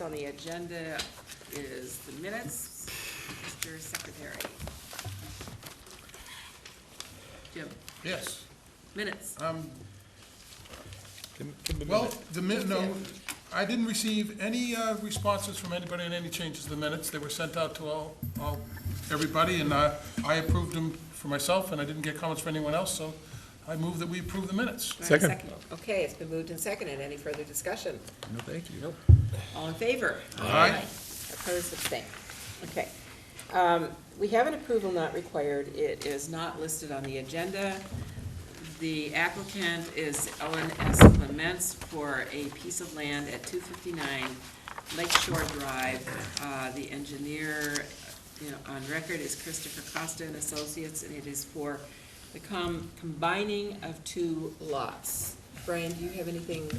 on the agenda is the minutes. Mr. Secretary. Jim, Yes. minutes. Well, no, I didn't receive any responses from anybody on any changes to the minutes. They were sent out to everybody, and I approved them for myself, and I didn't get comments from anyone else, so I move that we approve the minutes. Do I have a Second. Okay, it's been moved and seconded. Any further discussion? No, thank you. All in favor? Aye. Opposed, abstained. Okay. We have an approval not required. It is not listed on the agenda. The applicant is Ellen S. Clements for a piece of land at 259 Lake Shore Drive. The engineer, on record is Christopher Costa and Associates, and it is for the combining of two lots. Brian, do you have anything?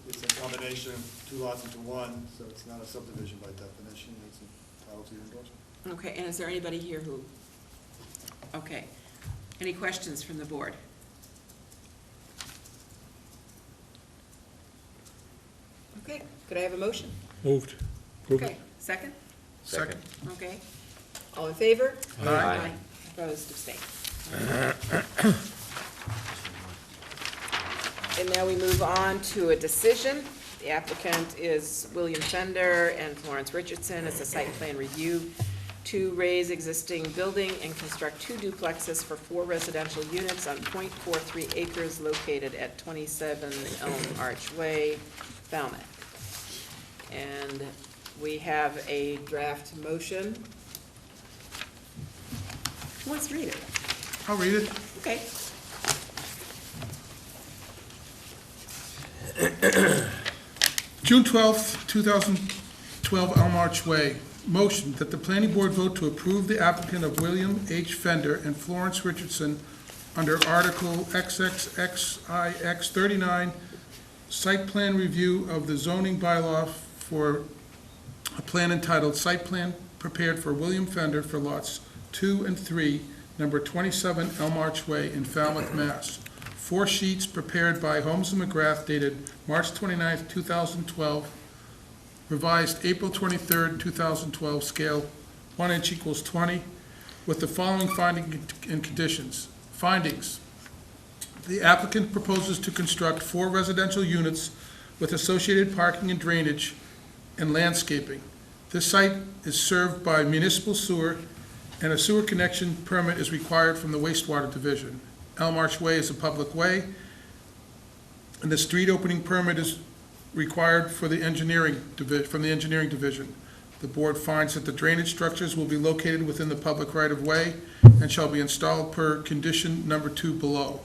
It's a combination of two lots into one, so it's not a subdivision by definition, it's entitled to your endorsement. Okay, and is there anybody here who, okay. Any questions from the board? Okay, could I have a motion? Moved. Approve it. Okay, second? Second. Okay. All in favor? Aye. Opposed, abstained. And now we move on to a decision. The applicant is William Fender and Florence Richardson. It's a site plan review to raise existing building and construct two duplexes for 4 residential units on .43 acres located at 27 Elm Arch Way, Falmouth. And we have a draft motion. Who wants to read it? I'll read it. Okay. June 12th, 2012, Elm Arch Way. Motion that the planning board vote to approve the applicant of William H. Fender and Florence Richardson under Article XXXIX 39, site plan review of the zoning bylaw for a plan entitled Site Plan Prepared for William Fender for lots 2 and 3, number 27 Elm Arch Way in Falmouth, Mass. 4 sheets prepared by Holmes and McGrath dated March 29th, 2012, revised April 23rd, 2012, scale 1 inch equals 20, with the following finding and conditions. Findings: the applicant proposes to construct 4 residential units with associated parking and drainage and landscaping. This site is served by municipal sewer, and a sewer connection permit is required from the wastewater division. Elm Arch Way is a public way, and the street opening permit is required for the from the engineering division. The board finds that the drainage structures will be located within the public right-of-way and shall be installed per condition number 2 below.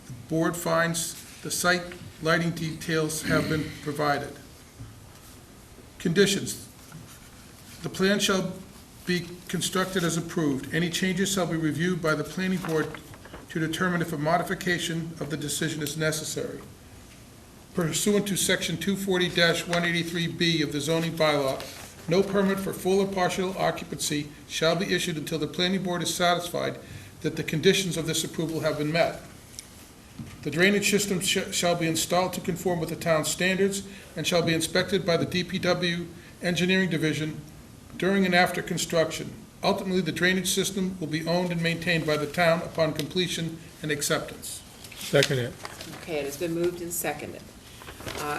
The board finds the site lighting details have been provided. Conditions: the plan shall be constructed as approved. Any changes shall be reviewed by the planning board to determine if a modification of the decision is necessary. Pursuant to Section 240-183B of the zoning bylaw, no permit for full or partial occupancy shall be issued until the planning board is satisfied that the conditions of this approval have been met. The drainage system shall be installed to conform with the town's standards and shall be inspected by the DPW Engineering Division during and after construction. Ultimately, the drainage system will be owned and maintained by the town upon completion and acceptance. Second it. Okay, it has been moved and seconded.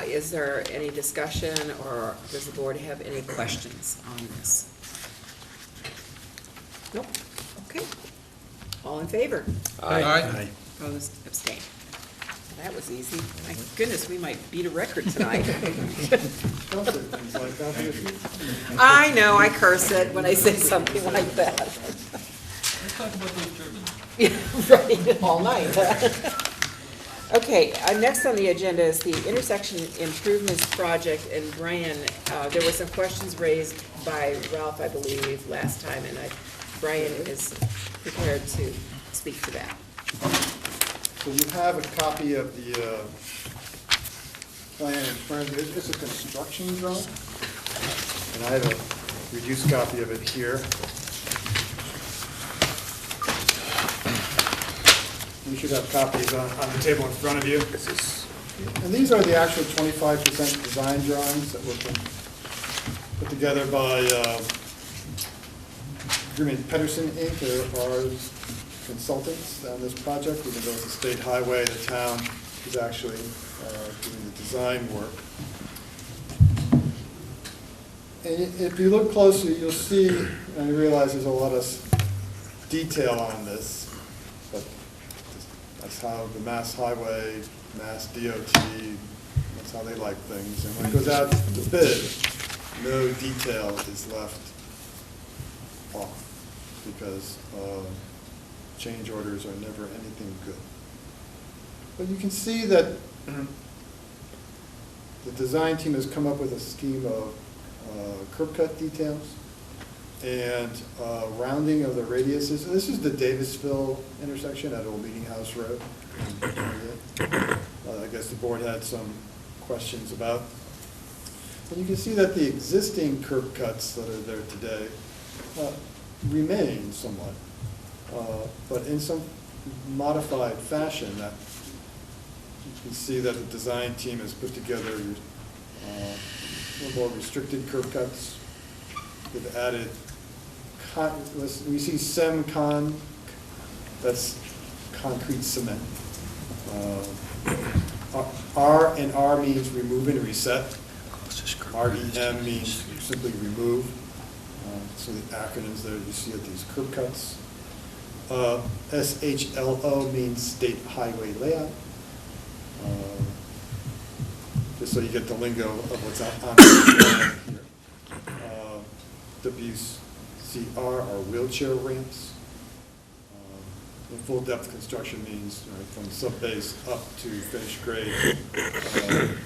Is there any discussion, or does the board have any questions on this? Nope. Okay. All in favor? Aye. Opposed? Abstained. That was easy. My goodness, we might beat a record tonight. Don't say things like that, do you? I know, I curse it when I say something like that. Let's talk about those Germans. Yeah, right, all night. Okay, next on the agenda is the intersection improvements project, and Brian, there were some questions raised by Ralph, I believe, last time, and Brian is prepared to speak to that. So you have a copy of the plan in front of you. It's a construction drawing, and I have a reduced copy of it here. You should have copies on the table in front of you. And these are the actual 25% design drawings that were put together by Green Pedersen Inc., they're our consultants on this project. Even though it's a state highway, the town is actually doing the design work. And if you look closely, you'll see, and you realize there's a lot of detail on this, but that's how the Mass Highway, Mass DOT, that's how they like things. And when it goes out to bid, no detail is left off, because change orders are never anything good. But you can see that the design team has come up with a scheme of curb cut details and rounding of the radiuses. This is the Davisville intersection at Old Meeting House Road. I guess the board had some questions about. And you can see that the existing curb cuts that are there today remain somewhat, but in some modified fashion. That you can see that the design team has put together a little more restricted curb cuts. They've added, we see SEMCON, that's concrete cement. R and R means remove and reset. REM means simply remove. So the acronyms there you see at these curb cuts. SHLO means state highway layout. Just so you get the lingo of what's on the here. WCR are wheelchair ramps. And full depth construction means from subbase up to finished grade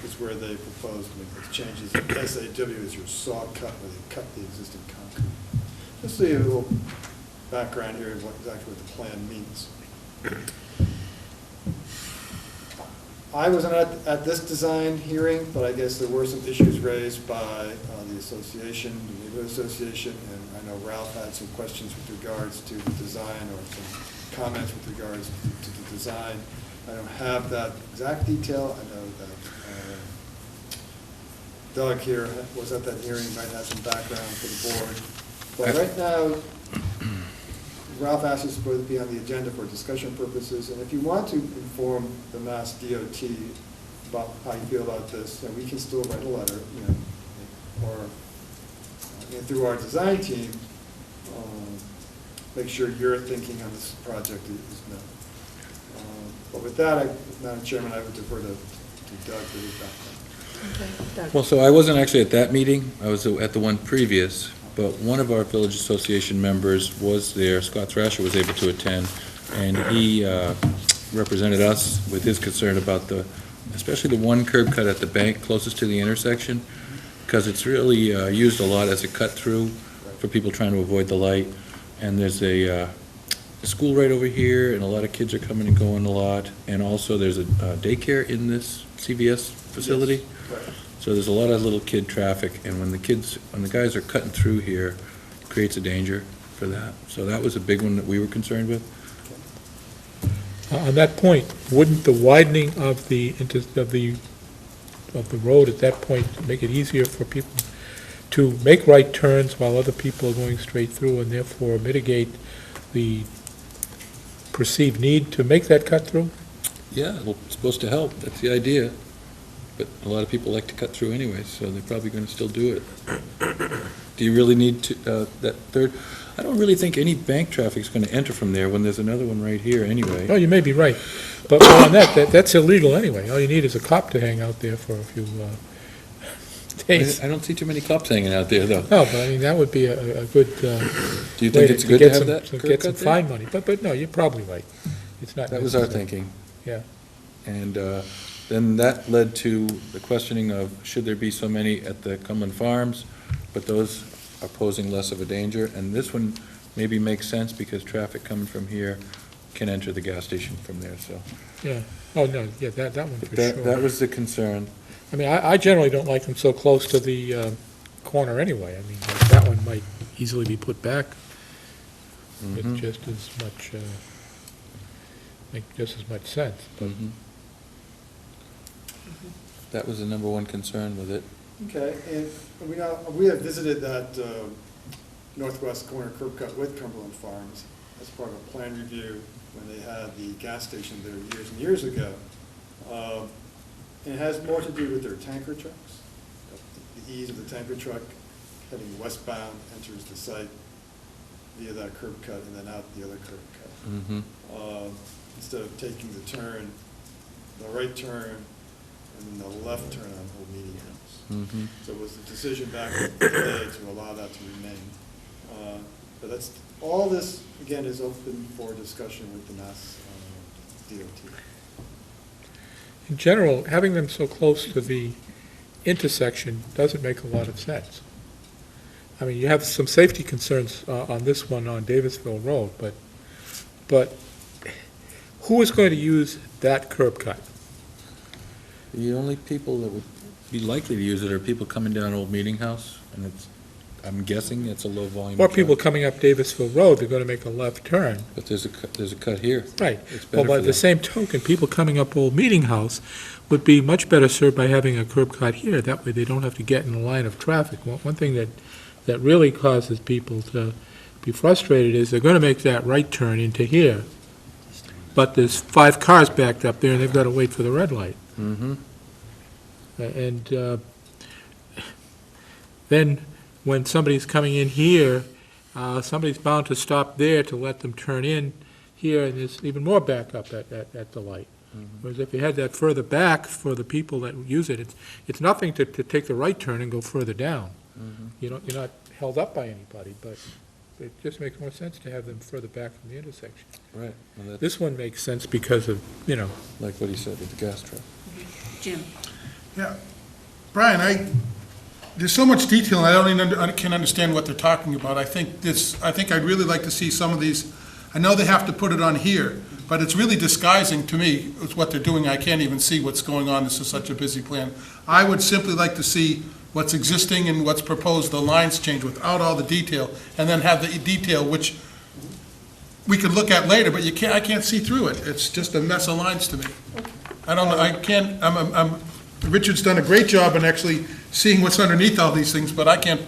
is where they proposed to make those changes. And SAW is your saw cut, where they cut the existing concrete. Just so you have a little background here of exactly what the plan means. I wasn't at this design hearing, but I guess there were some issues raised by the association, the neighborhood association, and I know Ralph had some questions with regards to the design or some comments with regards to the design. I don't have that exact detail. I know that Doug here was at that hearing, might have some background for the board. But right now, Ralph asked us to be on the agenda for discussion purposes, and if you want to inform the Mass DOT about how you feel about this, then we can still write a letter, or through our design team, make sure your thinking on this project is known. But with that, Madam Chairman, I would defer to Doug for his background. Okay, Doug. Well, so I wasn't actually at that meeting. I was at the one previous, but one of our Village Association members was there. Scott Thrasher was able to attend, and he represented us with his concern about especially the one curb cut at the bank closest to the intersection, because it's really used a lot as a cut through for people trying to avoid the light. And there's a school right over here, and a lot of kids are coming and going a lot. And also there's a daycare in this CVS facility. Yes. Right. So there's a lot of little kid traffic, and when the guys are cutting through here, it creates a danger for that. So that was a big one that we were concerned with. On that point, wouldn't the widening of the road at that point make it easier for people to make right turns while other people are going straight through, and therefore mitigate the perceived need to make that cut through? Yeah, it's supposed to help. That's the idea. But a lot of people like to cut through anyway, so they're probably going to still do it. Do you really need that third? I don't really think any bank traffic is going to enter from there when there's another one right here anyway. No, you may be right, but on that's illegal anyway. All you need is a cop to hang out there for a few days. I don't see too many cops hanging out there, though. No, but I mean, that would be a good Do you think it's good to have that curb get some cut there? fine money, but no, you're probably right. It's not. That was our necessary. thinking. Yeah. And then that led to the questioning of, should there be so many at the Cumberland Farms? But those are posing less of a danger. And this one maybe makes sense because traffic coming from here can enter the gas station from there, so. Yeah. Oh, no, yeah, that one for That sure. was the concern. I mean, I generally don't like them so close to the corner anyway. I mean, that one might easily be put back with Mhm. just as much, make just as much sense. But Mhm. That was the number one concern with it. Okay, and we have visited that northwest corner curb cut with Cumberland Farms as part of a plan review when they had the gas station there years and years ago. And it has more to do with their tanker trucks. The ease of the tanker truck heading westbound enters the site via that curb cut and then out the other curb cut. Mm-hmm. Instead of taking the turn, the right turn, and then the left turn on Old Meeting House. Mm-hmm. So it was a decision back today to allow that to remain. But that's, all this, again, is open for discussion with the Mass DOT. In general, having them so close to the intersection doesn't make a lot of sense. I mean, you have some safety concerns on this one on Davisville Road, but who is going to use that curb cut? The only people that would be likely to use it are people coming down Old Meeting House, and I'm guessing it's a low volume. Or people truck. coming up Davisville Road, they're going to make a left turn. But there's a cut here. Right. It's Well, better by for the them. same token, people coming up Old Meeting House would be much better served by having a curb cut here. That way they don't have to get in the line of traffic. One thing that really causes people to be frustrated is they're going to make that right turn into here, but there's 5 cars backed up there and they've got to wait for the red light. Mm-hmm. And then when somebody's coming in here, somebody's bound to stop there to let them turn in here, and there's even more backup at the light. Whereas if you had that further back for the people that use it, it's nothing to take the right turn and go further down. You're not held up by anybody, but it just makes more sense to have them further back from the intersection. Right. Well, that's This one makes sense because of, like what he said with the gas truck. Jim? Yeah. Brian, there's so much detail, and I don't even I can't understand what they're talking about. I think I'd really like to see some of these. I know they have to put it on here, but it's really disguising to me with what they're doing. I can't even see what's going on. This is such a busy plan. I would simply like to see what's existing and what's proposed, the lines change without all the detail, and then have the detail which we could look at later, but I can't see through it. It's just a mess of lines to me. I don't know, I can't, Richard's done a great job in actually seeing what's underneath all these things, but I can't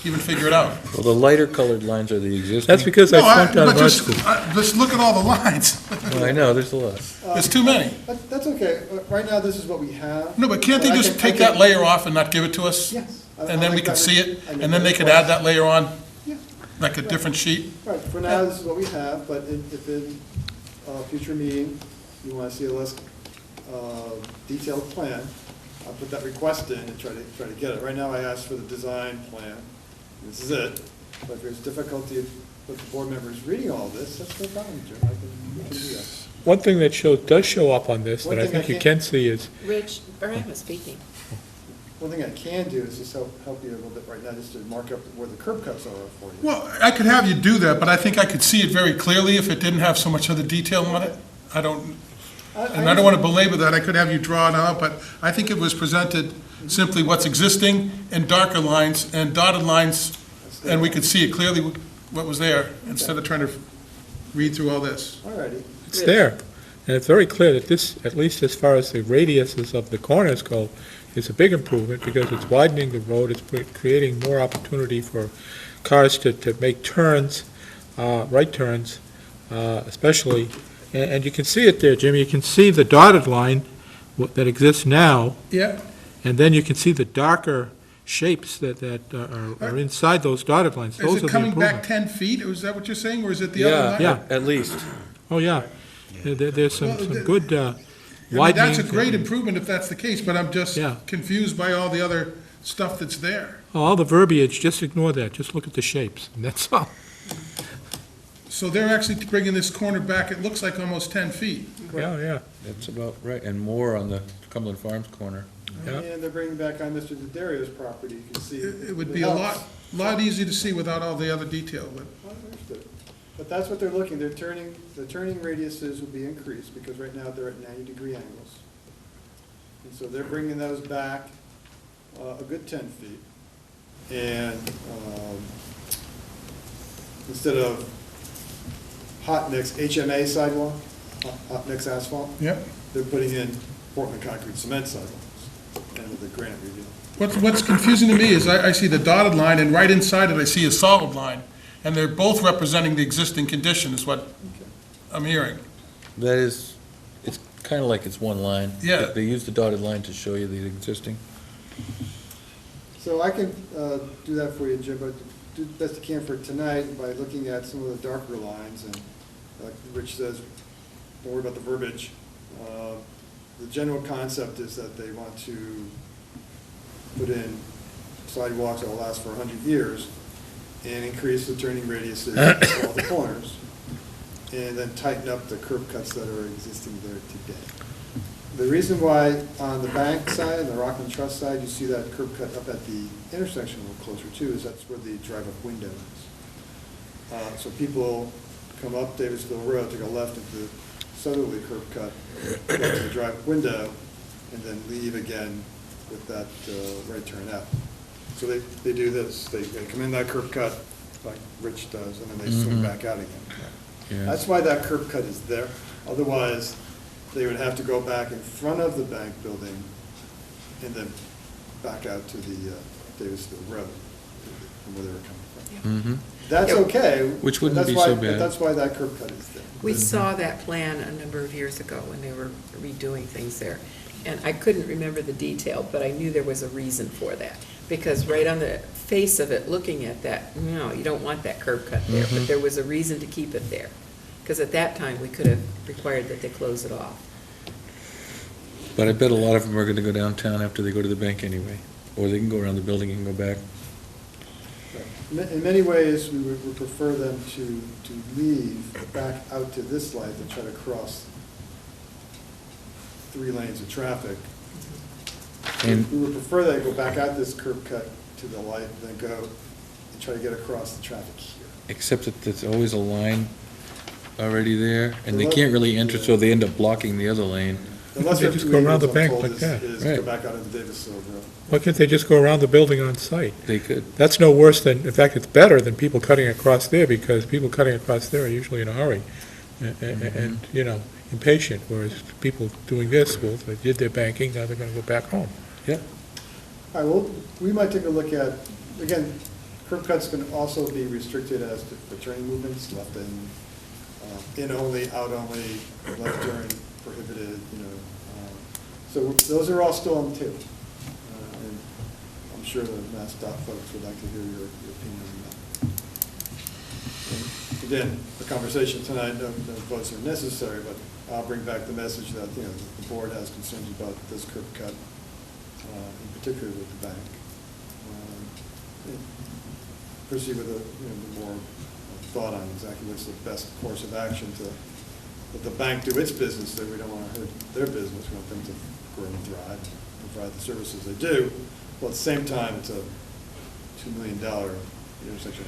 even figure it out. Well, the lighter colored lines are the existing. that's because No, I flunked out but of art school. just look at all the lines. Well, I know, there's a lot. There's too many. That's okay. Right now, this is what we have. No, but can't they I just can- take I that can- layer off and not give it to us? Yes. And then we could see it, and then they could add that layer on, Yeah. like a different sheet? Right, for now, this is what we have, but if in a future meeting, you want to see a less detailed plan, I'll put that request in and try to get it. Right now, I asked for the design plan, this is it. But if there's difficulty with the board members reading all this, that's no problem, Jim, we can do that. One thing that does show up on this One that I thing I think you can't- can see is, Rich, Brian was speaking. One thing I can do is just help you a little bit right now, just to mark up where the curb cuts are for you. Well, I could have you do that, but I think I could see it very clearly if it didn't have so much other detail on it. And I don't want to belabor that, I could have you draw it out, but I think it was presented simply what's existing and darker lines and dotted lines, and we could see it clearly what was there, instead of trying to read through all this. All righty. it's there. And it's very clear that this, at least as far as the radiuses of the corners go, is a big improvement because it's widening the road, it's creating more opportunity for cars to make turns, right turns, especially. And you can see it there, Jim, you can see the dotted line that exists now, Yeah, and then you can see the darker shapes that are inside those dotted lines. is Those are it the coming back improvements. 10 feet, is that what you're saying, or is it the other line? Yeah. At least. Oh, yeah. There's some Well, good I mean, widening. that's a great improvement if that's the case, but I'm just Yeah. confused by all the other stuff that's there. All the verbiage, just ignore that, just look at the shapes, and that's all. So they're actually bringing this corner back, it looks like almost 10 feet. Yeah. That's about right, and more on the Cumberland Farms corner. Yeah. And they're bringing back on Mr. D'Addario's property, you can see. It would be a lot easier to see without all the other detail, but Understood. But that's what they're looking, the turning radiuses will be increased, because right now they're at 90-degree angles. And so they're bringing those back a good 10 feet. And instead of hot mix HMA sidewalk, hot mix asphalt, Yep. they're putting in Portland concrete cement sidewalks. end of the grant review. What's confusing to me is I see the dotted line, and right inside it, I see a solid line, and they're both representing the existing condition, is what I'm hearing. That is, it's kind of like it's one line. Yeah. They use the dotted line to show you the existing. So I can do that for you, Jim, but do the best I can for tonight by looking at some of the darker lines, and like Rich says, don't worry about the verbiage. The general concept is that they want to put in sidewalks that will last for 100 years and increase the turning radiuses of all the corners, and then tighten up the curb cuts that are existing there today. The reason why on the bank side, the Rockland Trust side, you see that curb cut up at the intersection a little closer too, is that's where the drive-up window is. So people come up Davisville Road, take a left into the southerly curb cut, go to the drive-up window, and then leave again with that right turn out. So they do this, they come in that curb cut, like Rich does, and then they swing back out again. Yeah. That's why that curb cut is there. Otherwise, they would have to go back in front of the bank building and then back out to the Davisville Road from where they were coming from. Mhm. That's okay. Which wouldn't but be that's so why- bad. but that's why that curb cut is there. We saw that plan a number of years ago when they were redoing things there. And I couldn't remember the detail, but I knew there was a reason for that. Because right on the face of it, looking at that, no, you don't want that curb cut there, but there was a reason to keep it there. Because at that time, we could have required that they close it off. But I bet a lot of them are going to go downtown after they go to the bank anyway. Or they can go around the building and go back. In many ways, we would prefer them to leave back out to this light than try to cross 3 lanes of traffic. And We would prefer they go back out this curb cut to the light, and then go and try to get across the traffic here. except that there's always a line already there, and they can't really enter, so they end up blocking the other lane. The lesser They of just two go around evils, the I'm bank told, like is- that. Is go Right. back out into Davisville Road. Why can't they just go around the building on site? They could. That's no worse than, in fact, it's better than people cutting across there, because people cutting across there are usually in a hurry and, you know, impatient, whereas people doing this, well, they did their banking, now they're gonna go back home. Yeah. All right, well, we might take a look at, again, curb cuts can also be restricted as to for turning movements, left in only, out only, left turn prohibited, you know. So those are all still on the table. And I'm sure the Mass Dot folks would like to hear your opinion on that. And again, the conversation tonight, no votes are necessary, but I'll bring back the message that, you know, the board has concerns about this curb cut, in particular with the bank. And proceed with the more thought on exactly what's the best course of action to let the bank do its business, that we don't want to hurt their business, we want them to grow and thrive, and provide the services they do. Well, at the same time, it's a $2 million intersection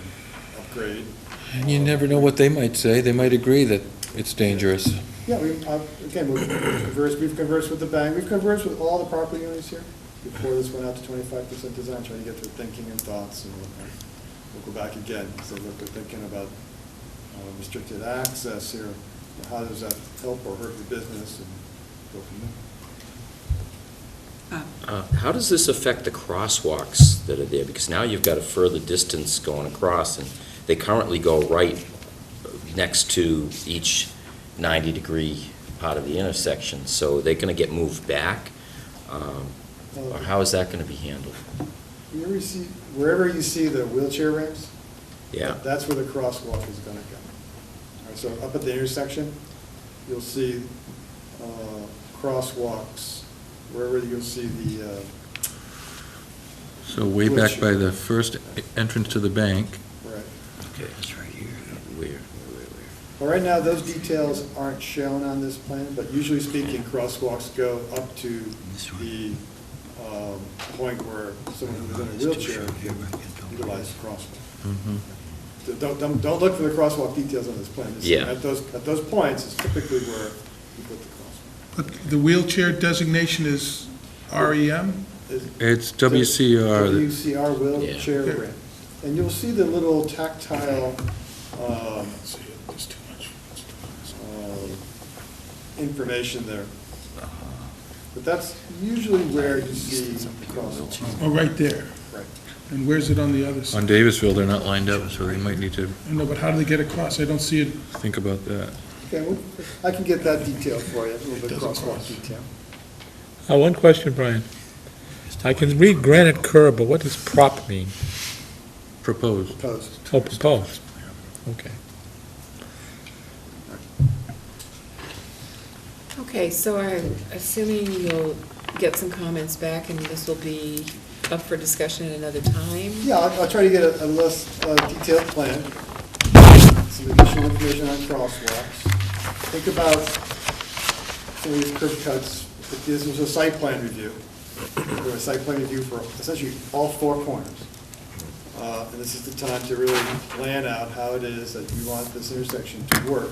upgrade. And you never know what they might say. They might agree that it's dangerous. Yeah, again, we've conversed with the bank, we've conversed with all the property owners here before this went out to 25% design, trying to get their thinking and thoughts, and we'll go back again, so look, we're thinking about restricted access here. How does that help or hurt your business, and go from there. How does this affect the crosswalks that are there? Because now you've got a further distance going across, and they currently go right next to each 90-degree part of the intersection. So they're going to get moved back? Or how is that going to be handled? Wherever you see the wheelchair ramps, Yeah. that's where the crosswalk is gonna go. All right, so up at the intersection, you'll see crosswalks, wherever you'll see the, So way back by the first entrance to the bank, right. Okay, that's right here. Where? Well, right now, those details aren't shown on this plan, but usually speaking, crosswalks go up to the point where someone who's in a wheelchair can utilize the crosswalk. Mhm. So don't look for the crosswalk details on this plan. Just Yeah. At those points is typically where you put the crosswalk. But the wheelchair designation is REM? It's WCR. WCR wheelchair Yeah. ramp. And you'll see the little tactile information there. But that's usually where you see crosswalks. Oh, right there. Right. And where's it on the other side? On Davisville, they're not lined up, so they might need to No, but how do they get across? I don't see it. think about that. Okay, well, I can get that detail for you, a little bit crosswalk detail. One question, Brian. I can read granite curb, but what does prop mean? Proposed. Proposed. Oh, proposed. Okay. Okay, so I'm assuming you'll get some comments back, and this will be up for discussion at another time? Yeah, I'll try to get a less detailed plan, some additional information on crosswalks. Think about some of these curb cuts. This was a site plan review. There was a site plan review for essentially all four corners. And this is the time to really plan out how it is that you want this intersection to work.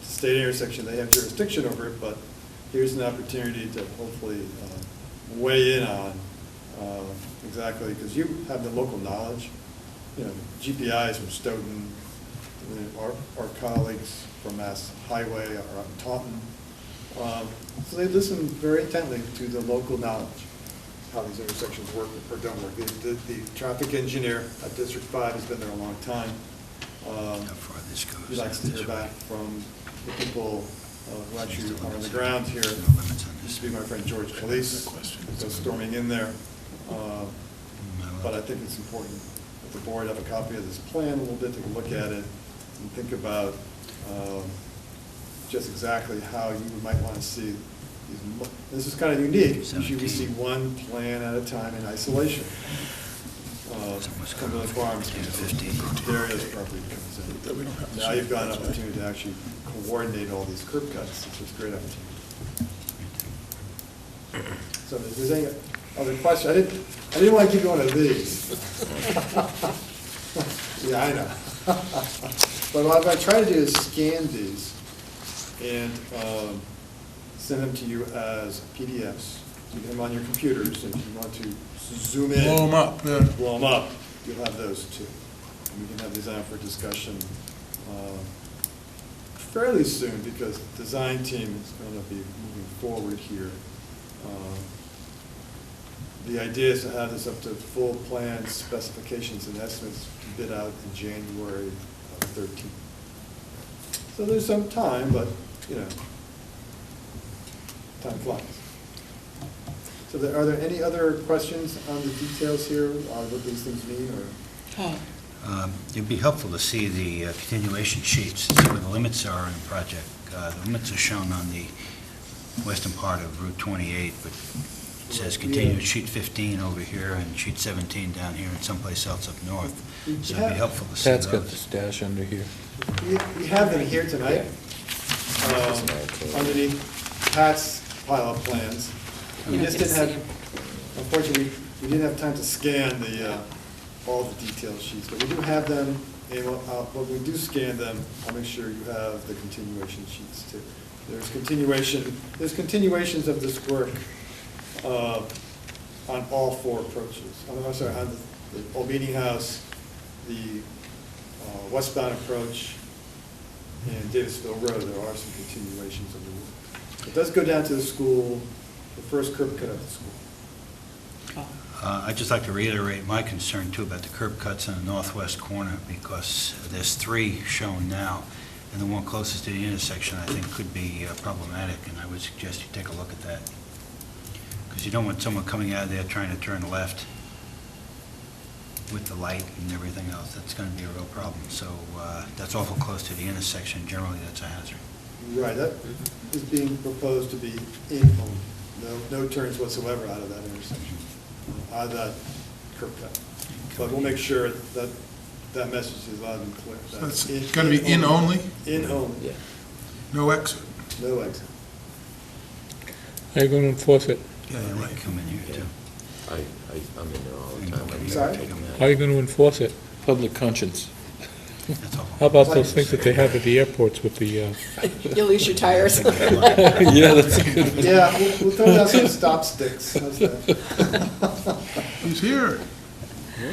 State intersection, they have jurisdiction over it, but here's an opportunity to hopefully weigh in on exactly, because you have the local knowledge. You know, GPIs from Stoughton, our colleagues from Mass Highway are up in Taunton. So they listen very intently to the local knowledge, how these intersections work or don't work. The traffic engineer at District 5 has been there a long time. He likes to hear back from the people who actually are on the ground here. Used to be my friend George Calise, who goes storming in there. But I think it's important that the board have a copy of this plan a little bit, take a look at it, and think about just exactly how you might want to see these. This is kind of unique. Usually we see one plan at a time in isolation. Cumberland Farms, Darius property comes in. Now you've got an opportunity to actually coordinate all these curb cuts, which is a great opportunity. So if there's any other question, I didn't want to give you one of these. Yeah, I know. But what I'm going to try to do is scan these and send them to you as PDFs. You get them on your computers, and if you want to zoom in. Blow them up, yeah. Blow them up, you'll have those too. And we can have these on for discussion fairly soon, because the design team is going to be moving forward here. The idea is to have this up to full plan specifications and estimates to bid out in January of 13. So there's some time, but, you know, time flies. So are there any other questions on the details here, on what these things mean, or? Paul? It'd be helpful to see the continuation sheets, to see where the limits are in the project. The limits are shown on the western part of Route 28, but it says continued sheet 15 over here and sheet 17 down here and someplace else up north. So it'd be helpful to see Pat's got the those. stash under here. We have them here tonight, underneath Pat's pile of plans. We just didn't have, unfortunately, we didn't have time to scan all the detailed sheets, but we do have them, and when we do scan them, I'll make sure you have the continuation sheets too. There's continuations of this work on all four approaches. I'm sorry, on the Old Meeting House, the westbound approach, and Davisville Road, there are some continuations of the work. It does go down to the school, the first curb cut of the school. I'd just like to reiterate my concern too about the curb cuts in the northwest corner, because there's 3 shown now, and the one closest to the intersection I think could be problematic, and I would suggest you take a look at that. Because you don't want someone coming out of there trying to turn left with the light and everything else. That's going to be a real problem. So that's awful close to the intersection. Generally, that's a hazard. Right, that is being proposed to be in only. No turns whatsoever out of that intersection, out of that curb cut. But we'll make sure that that message is loud and clear. So it's going to be in only? In only, Yeah. No exit? no exit. How are you going to enforce it? Yeah, you're They right. come in here too. I'm in there all the time. I'm sorry? How are you going to enforce it? Public conscience. That's awful. How about those things that they have at the airports with the, You'll lose your tires. Yeah, that's a good one. Yeah, we'll throw down some stop sticks. How's that? He's here.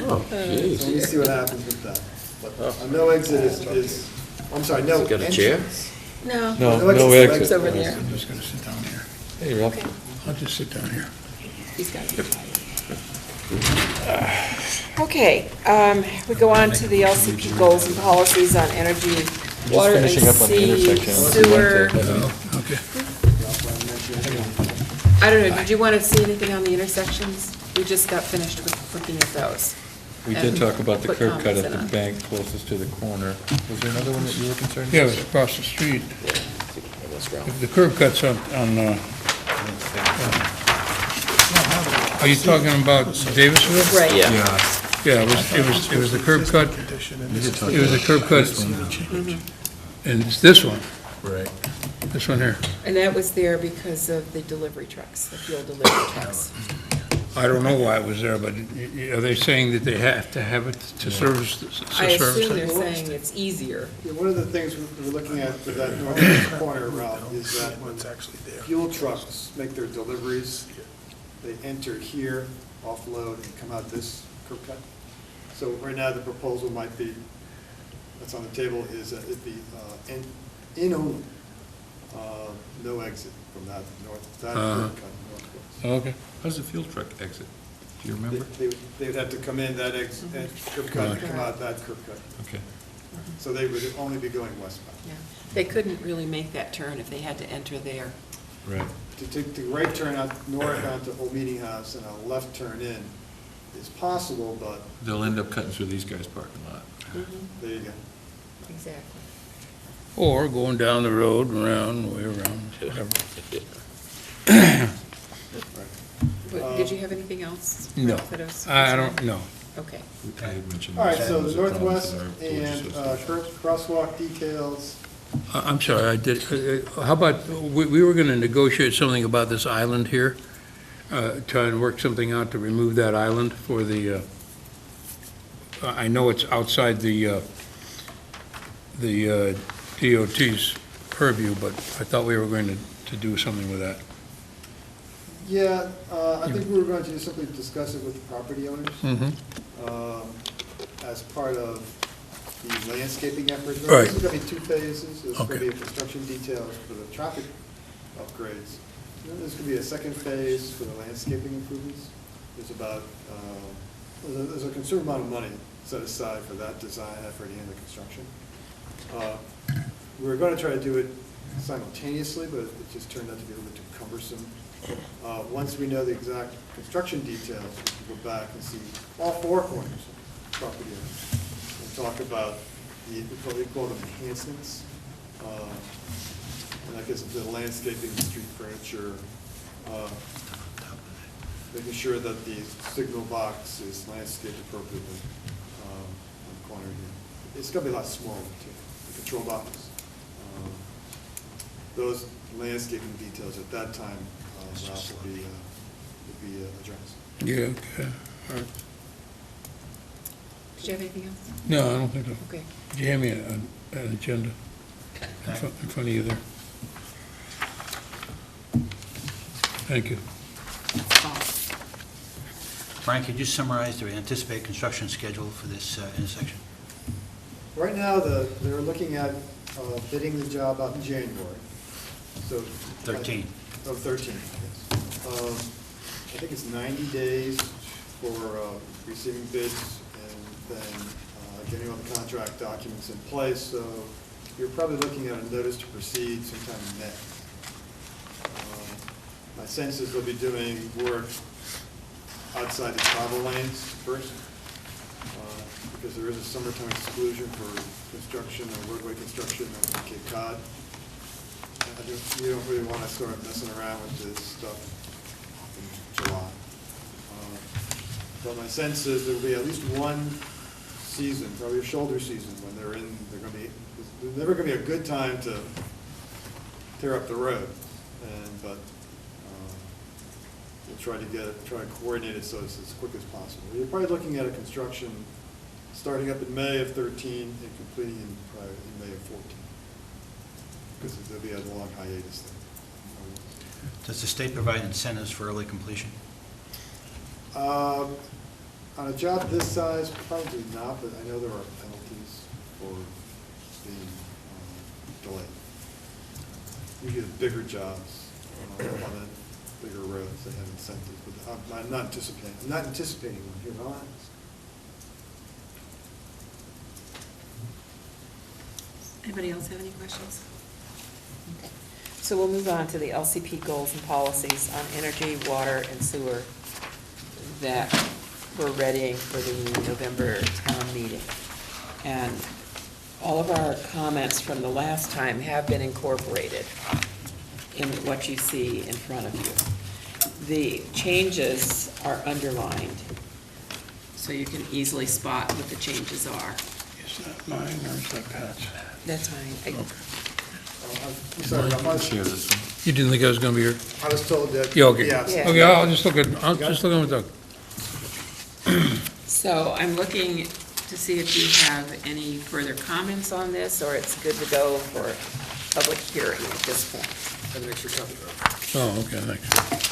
Oh, So jeez. we'll see what happens with that. But a no exit is, I'm sorry, no Has he got a chair? entrance No. No, Look, no it's exit. over there. I'm just gonna sit down here. Hey, Ralph. Okay, I'll just sit down here. he's got it. Okay, we go on to the LCP goals and policies on energy, Just water and finishing up on the intersection. sewer. Okay. I don't know, did you want to see anything on the intersections? We just got finished with looking at those. We And did talk about the put curb cut comments at in the on. bank closest to the corner. Was there another one that you were concerned Yeah, about? it was across the street. That's Ralph. The curb cuts on, are you talking about Davisville? Right. Yeah. Yeah, it was the curb cut, it was the curb cut, and it's this one, Right. this one here. And that was there because of the delivery trucks, the fuel delivery trucks. I don't know why it was there, but are they saying that they have to have it to service, to I service assume it? they're saying it's easier. Yeah, one of the things we're looking at with that northwest corner, Ralph, is that when fuel trucks make their deliveries, they enter here, offload, and come out this curb cut. So right now, the proposal might be, that's on the table, is that it be in only, no exit from that curb cut northwest. Okay. How does the fuel truck exit? Do you remember? They would have to come in that curb cut and come out that curb cut. Okay. So they would only be going westbound. Yeah. They couldn't really make that turn if they had to enter there. Right. To take the right turn out north onto Old Meeting House and a left turn in is possible, but They'll end up cutting through these guys' parking lot. there you go. Exactly. Or going down the road, around, way around, whatever. But did you have anything else? No. that was I concerned? don't know. Okay. I had mentioned All right, that so was the a problem northwest with our village and association. crosswalk details. I'm sorry, I did, how about, we were gonna negotiate something about this island here, try and work something out to remove that island for the, I know it's outside the DOT's purview, but I thought we were going to do something with that. Yeah, I think we were going to simply discuss it with the property owners as part of the landscaping effort. Right. This is going to be two phases. There's going to Okay. be a construction details for the traffic upgrades. Then there's going to be a second phase for the landscaping improvements. There's about, there's a considerable amount of money set aside for that design effort and the construction. We were going to try to do it simultaneously, but it just turned out to be a little bit too cumbersome. Once we know the exact construction details, we can go back and see all four corners of the property owners and talk about we call them enhancements. And I guess the landscaping, street furniture, making sure that the signal box is landscaped appropriately on the corner here. It's going to be a lot smaller too, the control box. Those landscaping details at that time, Ralph, will be addressed. Yeah, okay, all right. Did you have anything else? No, I don't think so. Okay. Did you hand me an agenda in front of you there? Thank you. Brian, could you summarize the anticipated construction schedule for this intersection? Right now, they're looking at bidding the job out in January, so. 13. Oh, 13, yes. I think it's 90 days for receiving bids and then getting all the contract documents in place, so you're probably looking at a notice to proceed sometime in May. My sense is they'll be doing work outside the travel lanes first, because there is a summertime exclusion for construction or roadway construction on Cape Cod. You don't really want to start messing around with this stuff in July. But my sense is there will be at least one season, probably a shoulder season, when there's never going to be a good time to tear up the road. But we'll try to coordinate it so it's as quick as possible. You're probably looking at a construction starting up in May of 13 and completing in May of 14. Because there'll be a long hiatus there. Does the state provide incentives for early completion? On a job this size, probably not, but I know there are penalties for being delayed. usually the bigger jobs, on the bigger roads, they have incentives, but I'm not anticipating one here, I'll ask. Anybody else have any questions? Okay. So we'll move on to the LCP goals and policies on energy, water, and sewer that we're readying for the November town meeting. And all of our comments from the last time have been incorporated in what you see in front of you. The changes are underlined, so you can easily spot what the changes are. Is that mine or is that Pat's? That's fine. I'm sorry, Ralph, Share this one. You didn't think I was gonna be here? I was told that. Yeah, okay. Yeah, Yeah. Okay, I'll just look at with Doug. So I'm looking to see if you have any further comments on this, or it's good to go for public hearing at this point. Have an extra copy. Oh, okay, thanks.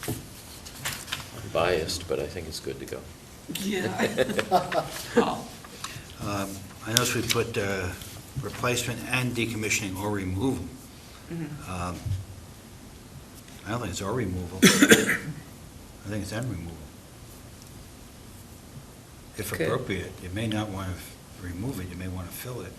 I'm biased, but I think it's good to go. Yeah. Paul? I noticed we put replacement and decommissioning or removal. I don't think it's or removal. I think it's and removal. If Okay. appropriate, you may not want to remove it, you may want to fill it,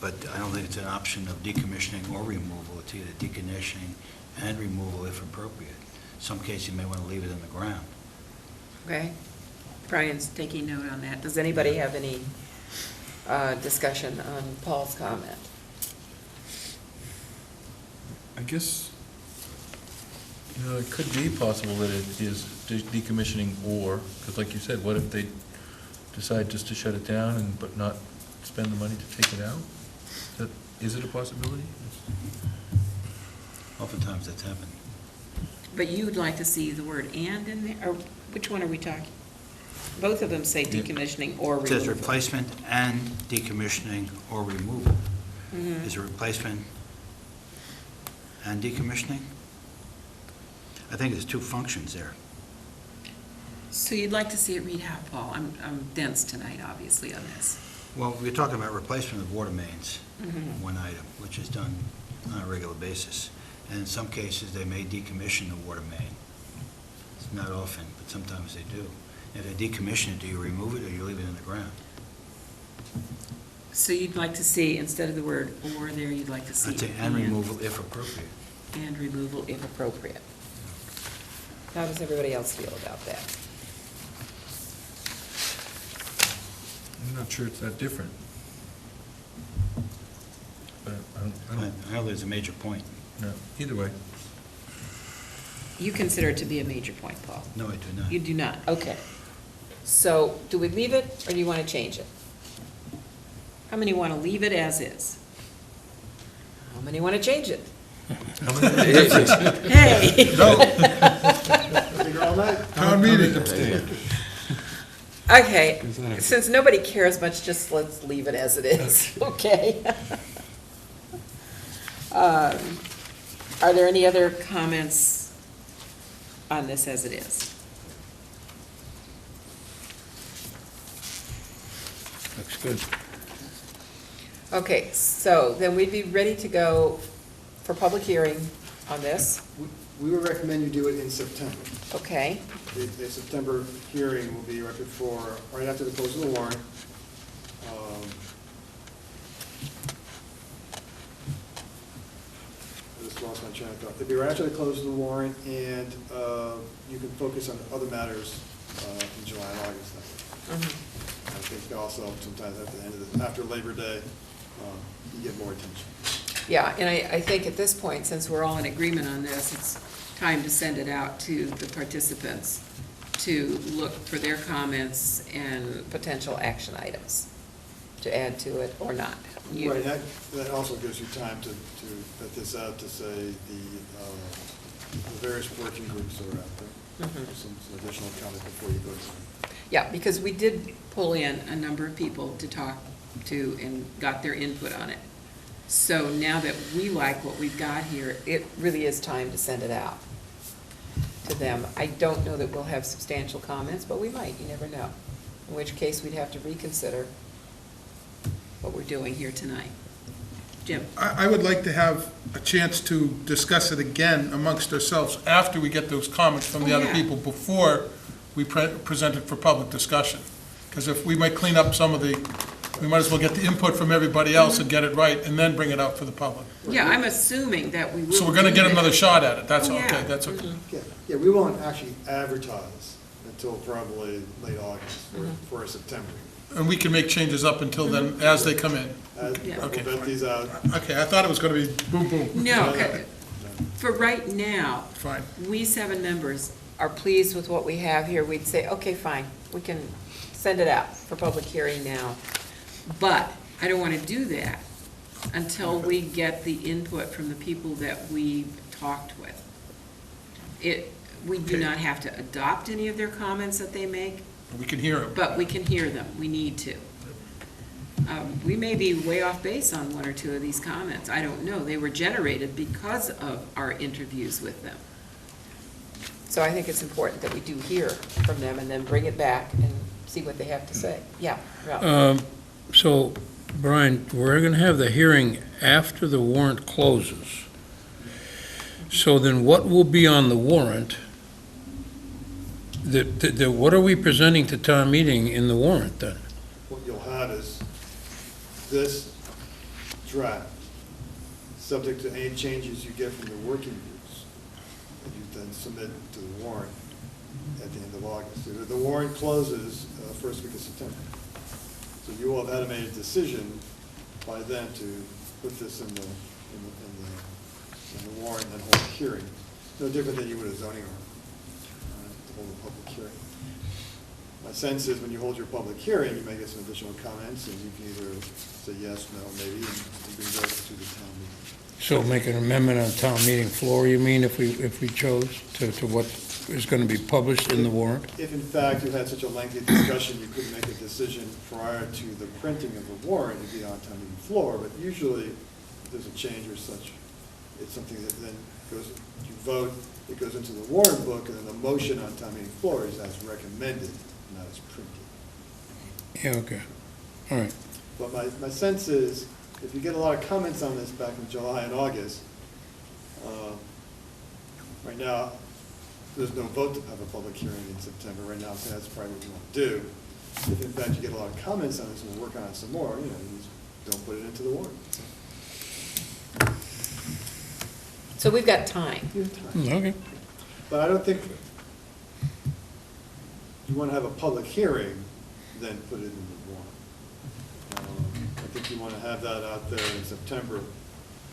but I don't think it's an option of decommissioning or removal. It's either decommissioning and removal if appropriate. Some cases, you may want to leave it in the ground. Okay. Brian's taking note on that. Does anybody have any discussion on Paul's comment? I guess, it could be possible that it is decommissioning or, because like you said, what if they decide just to shut it down but not spend the money to take it out? Is it a possibility? Oftentimes, that's happened. But you'd like to see the word "and" in there, or which one are we talking? Both of them say decommissioning or It removal. says replacement and decommissioning or removal. Mhm. Is it replacement and decommissioning? I think there's two functions there. So you'd like to see it read how, Paul? I'm dense tonight, obviously, on this. Well, we're talking about replacement of water mains, Mhm. one item, which is done on a regular basis. And in some cases, they may decommission the water main. It's not often, but sometimes they do. If they decommission it, do you remove it or you leave it in the ground? So you'd like to see, instead of the word "or" there, you'd like to see I'd say and removal if appropriate. And removal if appropriate. How does everybody else feel about that? I'm not sure it's that different. But I don't, I know there's a major point. no, either way. You consider it to be a major point, Paul? No, I do not. You do not, okay. So, do we leave it, or do you want to change it? How many want to leave it as is? How many want to change it? Hey! Figure all night. Town meeting. Okay, since nobody cares much, just let's leave it as it is, okay? Are there any other comments on this as it is? Looks good. Okay, so then we'd be ready to go for public hearing on this, We would recommend you do it in September. okay? The September hearing will be right before, right after the close of the warrant. I just lost my train of thought. It'll be right after the close of the warrant, and you can focus on other matters in July and August. I think also sometimes at the end of after Labor Day, you get more attention. Yeah, and I think at this point, since we're all in agreement on this, it's time to send it out to the participants to look for their comments and potential action items to add to it or not. You- Right, that also gives you time to put this out to say the various working groups that are out there. Some additional comment before you go to them. Yeah, because we did pull in a number of people to talk to and got their input on it. So now that we like what we've got here, it really is time to send it out to them. I don't know that we'll have substantial comments, but we might, you never know. in which case we'd have to reconsider what we're doing here tonight. Jim? I would like to have a chance to discuss it again amongst ourselves after we get those comments from the Oh, other yeah. people before we present it for public discussion. Because if we might clean up some of the, we might as well get the input from everybody else and get it right, and then bring it out for the public. Yeah, I'm assuming that we will. So we're gonna do get that. another shot at it, that's Oh, yeah. okay, that's okay. Yeah, we won't actually advertise until probably late August for September. And we can make changes up until then, as they come in. Yeah. We'll Okay, vet fine. these out. Okay, I thought it was gonna be boom, boom. No, for right now, Fine. we 7 members are pleased with what we have here. We'd say, okay, fine, we can send it out for public hearing now. But I don't want to do that until we get the input from the people that we talked with. We do not have to adopt any of their comments that they make, We can hear it. but we can hear them. We need to. We may be way off base on 1 or 2 of these comments. I don't know. They were generated because of our interviews with them. So I think it's important that we do hear from them and then bring it back and see what they have to say. Yeah, Ralph? So, Brian, we're going to have the hearing after the warrant closes. So then what will be on the warrant? What are we presenting to town meeting in the warrant then? What you'll have is this draft, subject to any changes you get from the working groups, that you then submit to the warrant at the end of August. The warrant closes first week of September. So you will have had to make a decision by then to put this in the warrant and hold a hearing. No different than you would a zoning ordinance, to hold a public hearing. My sense is when you hold your public hearing, you may get some additional comments, and you can either say yes, no, maybe, and you can go to the town meeting. So make an amendment on town meeting floor, you mean, if we chose to what is going to be published in the warrant? If in fact you had such a lengthy discussion, you could make a decision prior to the printing of the warrant, it'd be on town meeting floor, but usually if there's a change or such, it's something that then goes, you vote, it goes into the warrant book, and then the motion on town meeting floor is as recommended, not as printed. Yeah, okay, all right. But my sense is, if you get a lot of comments on this back in July and August, right now, there's no vote to have a public hearing in September right now, so that's probably what you want to do. If in fact you get a lot of comments on this and we'll work on it some more, you just don't put it into the warrant. So we've got time. Okay. But I don't think you want to have a public hearing, then put it in the warrant. I think you want to have that out there in September,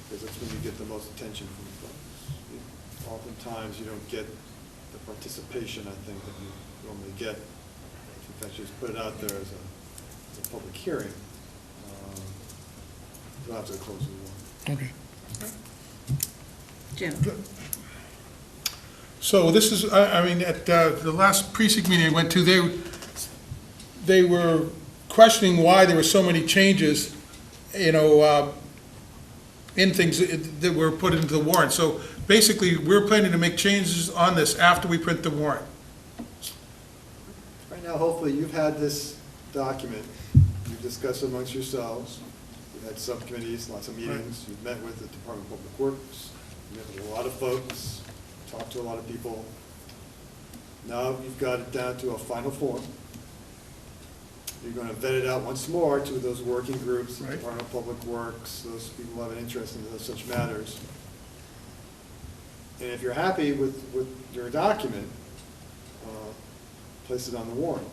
because that's when you get the most attention from the folks. Oftentimes, you don't get the participation, I think, that you normally get. If in fact you just put it out there as a public hearing, you'll have to close the warrant. Okay. Jim? So this is, I mean, at the last precinct meeting I went to, they were questioning why there were so many changes, in things that were put into the warrant. So basically, we're planning to make changes on this after we print the warrant. Right now, hopefully, you've had this document, you've discussed amongst yourselves, you've had subcommittees, lots of meetings, you've met with the Department of Public Works, you've met with a lot of folks, talked to a lot of people. Now you've got it down to a final form. You're going to vet it out once more to those working groups, Right. Department of Public Works, those people who have an interest in those such matters. And if you're happy with your document, place it on the warrant.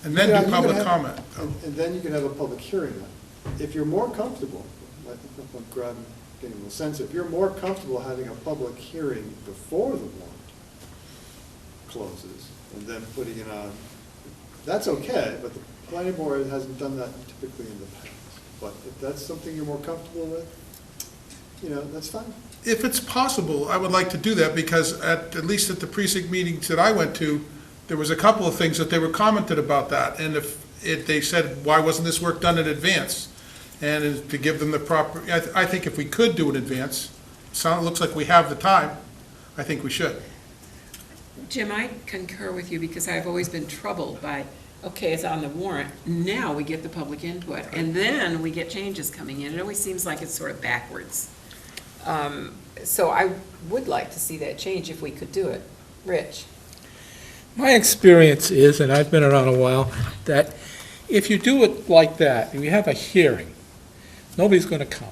And then You do can public have- comment. And then you can have a public hearing on it. If you're more comfortable, I think I'm grabbing, getting a little sense, if you're more comfortable having a public hearing before the warrant closes, and then putting it on, that's okay, but the planning board hasn't done that typically in the past. But if that's something you're more comfortable with, that's fine. If it's possible, I would like to do that, because at least at the precinct meetings that I went to, there was a couple of things that they were commented about that, and if they said, why wasn't this work done in advance? And to give them the proper, I think if we could do it in advance, looks like we have the time, I think we should. Jim, I concur with you because I've always been troubled by, okay, it's on the warrant, now we get the public input, and then we get changes coming in. It always seems like it's sort of backwards. So I would like to see that change if we could do it. Rich? My experience is, and I've been around a while, that if you do it like that, you have a hearing, nobody's going to come.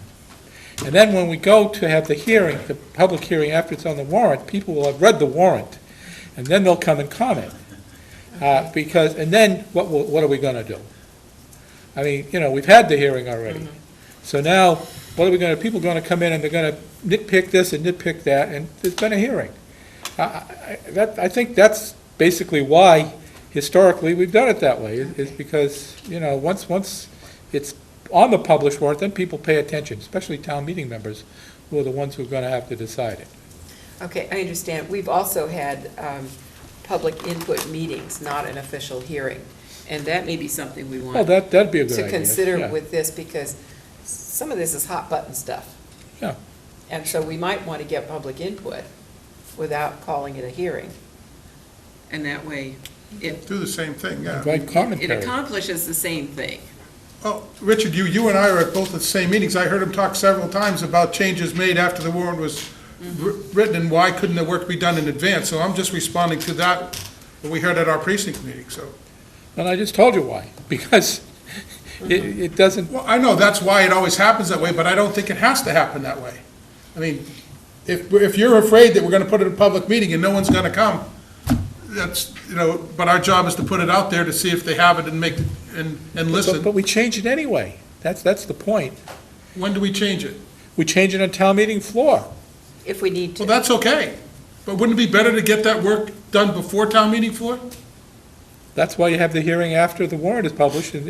And then when we go to have the hearing, the public hearing after it's on the warrant, people will have read the warrant, and then they'll come and comment. And then what are we going to do? I mean, we've had the hearing already. So now, what are we going to, people are going to come in and they're going to nitpick this and nitpick that, and there's been a hearing. I think that's basically why, historically, we've done it that way, is because, once it's on the published warrant, then people pay attention, especially town meeting members, who are the ones who are going to have to decide it. Okay, I understand. We've also had public input meetings, not an official hearing. And that may be something we Well, want that'd be a good idea. to consider yeah. with this, because some of this is hot button stuff. Yeah. And so we might want to get public input without calling it a hearing. And that way, it Do the same thing, yeah. Invite commentary. accomplishes the same thing. Oh, Richard, you and I were at both the same meetings. I heard him talk several times about changes made after the warrant was written, and why couldn't the work be done in advance? So I'm just responding to that, what we heard at our precinct meeting, so. And I just told you why, because it doesn't, Well, I know that's why it always happens that way, but I don't think it has to happen that way. I mean, if you're afraid that we're gonna put it in a public meeting and no one's gonna come, that's, but our job is to put it out there to see if they have it and make, and listen. but we change it anyway. That's the point. When do we change it? We change it on town meeting floor. If we need to. Well, that's okay, but wouldn't it be better to get that work done before town meeting floor? That's why you have the hearing after the warrant is published, and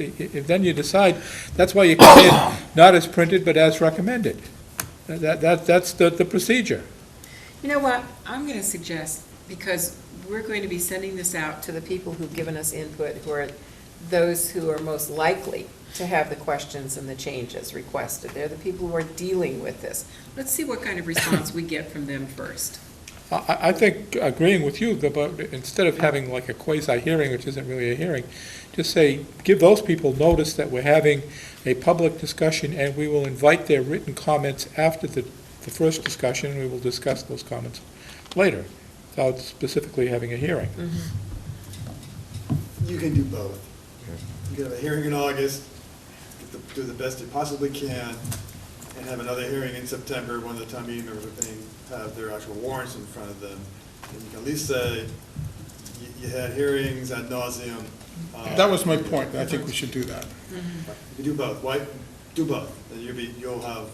then you decide. That's why you come in, not as printed, but as recommended. That's the procedure. You know what, I'm going to suggest, because we're going to be sending this out to the people who've given us input, who are those who are most likely to have the questions and the changes requested. They're the people who are dealing with this. Let's see what kind of response we get from them first. I think, agreeing with you, but instead of having like a quasi-hearing, which isn't really a hearing, just say, give those people notice that we're having a public discussion, and we will invite their written comments after the first discussion, and we will discuss those comments later, without specifically having a hearing. You can do both. You can have a hearing in August, do the best you possibly can, and have another hearing in September when the town meeting members have their actual warrants in front of them. And you can at least say, you had hearings ad nauseum. That was my point, I think we should do that. You can do both. Why? Do both, and you'll have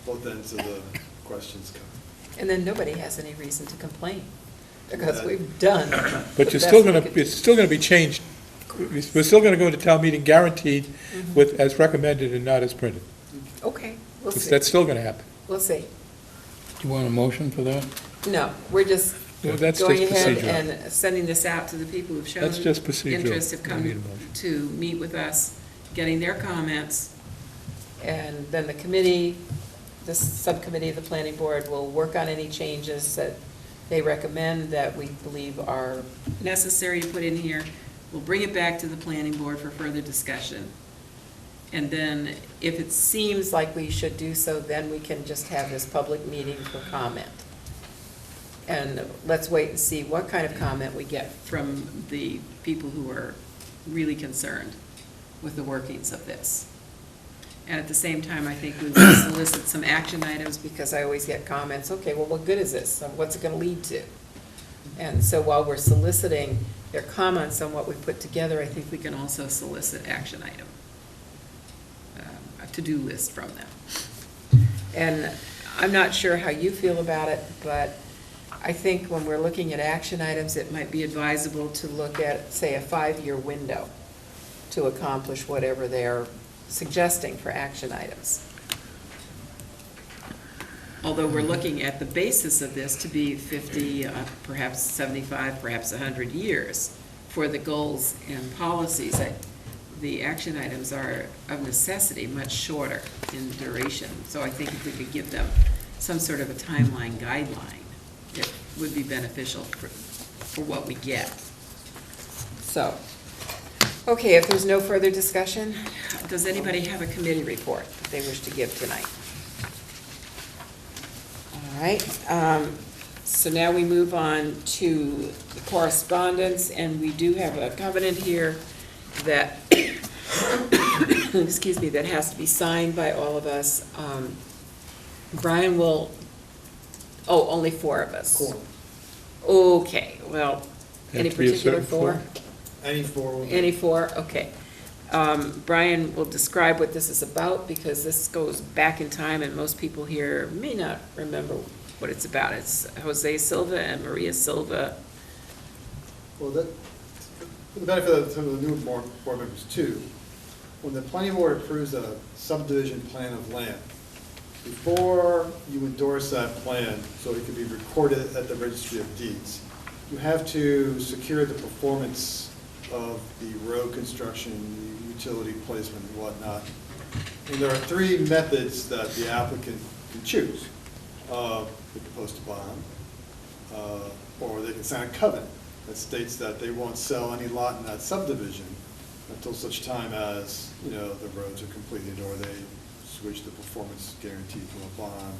both ends of the questions covered. And then nobody has any reason to complain, because we've done. But it's still gonna be changed. We're still gonna go to town meeting guaranteed with as recommended and not as printed. Okay, we'll see. That's still gonna happen. We'll see. Do you want a motion for that? No, we're just Well, that's going just ahead procedural. and sending this out to the people who've shown That's just procedural. interest, have We don't need a come motion. to meet with us, getting their comments. And then the committee, the subcommittee of the planning board will work on any changes that they recommend that we believe are necessary to put in here. We'll bring it back to the planning board for further discussion. And then if it seems like we should do so, then we can just have this public meeting for comment. And let's wait and see what kind of comment we get from the people who are really concerned with the workings of this. And at the same time, I think we will solicit some action items, because I always get comments, okay, well, what good is this? What's it going to lead to? And so while we're soliciting their comments on what we put together, I think we can also solicit action item, a to-do list from them. And I'm not sure how you feel about it, but I think when we're looking at action items, it might be advisable to look at, say, a 5-year window to accomplish whatever they're suggesting for action items. Although we're looking at the basis of this to be 50, perhaps 75, perhaps 100 years for the goals and policies. The action items are of necessity much shorter in duration. So I think if we could give them some sort of a timeline guideline, it would be beneficial for what we get. So, okay, if there's no further discussion, does anybody have a committee report that they wish to give tonight? All right, so now we move on to the correspondence, and we do have a covenant here that, excuse me, that has to be signed by all of us. Brian will, only 4 of us. Quorum. Okay, well, any Have to be a particular certain 4? form? Any four will do. Any 4, okay. Brian will describe what this is about, because this goes back in time, and most people here may not remember what it's about. It's Jose Silva and Maria Silva. Well, that, for the benefit of some of the new board members too, when the planning board approves a subdivision plan of land, before you endorse that plan, so it can be recorded at the registry of deeds, you have to secure the performance of the road construction, utility placement and whatnot. And there are 3 methods that the applicant can choose. They can post a bond, or they can sign a covenant that states that they won't sell any lot in that subdivision until such time as, you know, the roads are completed, or they switch the performance guarantee from a bond,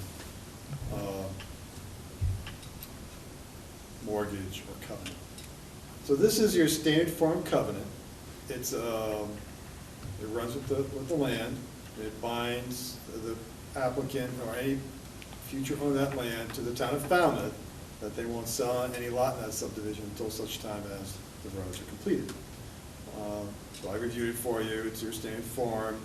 mortgage, or covenant. So this is your standard form covenant. It's, it runs with the land. It binds the applicant or any future owner of that land to the town of Falmouth that they won't sell any lot in that subdivision until such time as the roads are completed. So I reviewed it for you. It's your standard form.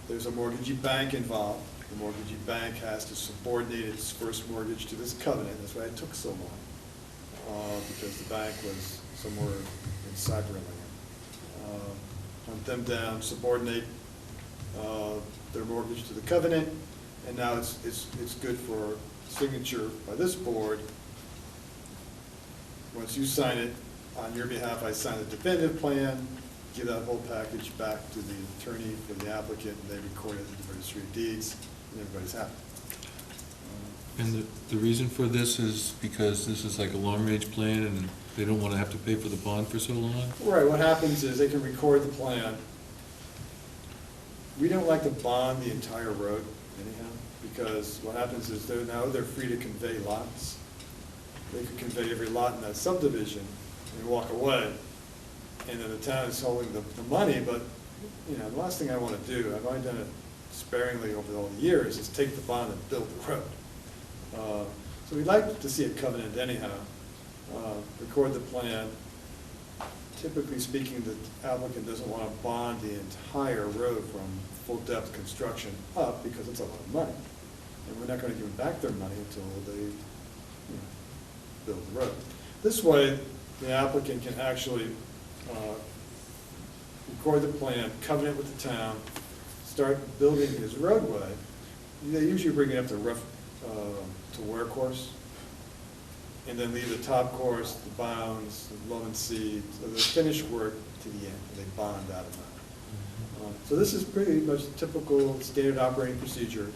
There's a mortgagee bank involved. The mortgagee bank has to subordinate its first mortgage to this covenant. That's why it took so long, because the bank was somewhere in Cyberland. Hunt them down, subordinate their mortgage to the covenant, and now it's good for signature by this board. Once you sign it, on your behalf, I sign the definitive plan, give that whole package back to the attorney for the applicant, and they record it at the registry of deeds, and everybody's happy. And the reason for this is because this is like a long-range plan, and they don't want to have to pay for the bond for so long? Right, what happens is they can record the plan. We don't like to bond the entire road anyhow, because what happens is they're free to convey lots. They could convey every lot in that subdivision and walk away, and then the town is holding the money, but, you know, the last thing I want to do, I've only done it sparingly over all the years, is take the bond and build the road. So we'd like to see a covenant anyhow, record the plan. Typically speaking, the applicant doesn't want to bond the entire road from full-depth construction up, because it's a lot of money. And we're not going to give them back their money until they, you know, build the road. This way, the applicant can actually record the plan, covenant with the town, start building his roadway. They usually bring it up to to wear course, and then leave the top course, the bounds, the loam and seed, so the finished work to the end, and they bond that amount. So this is pretty much typical standard operating procedure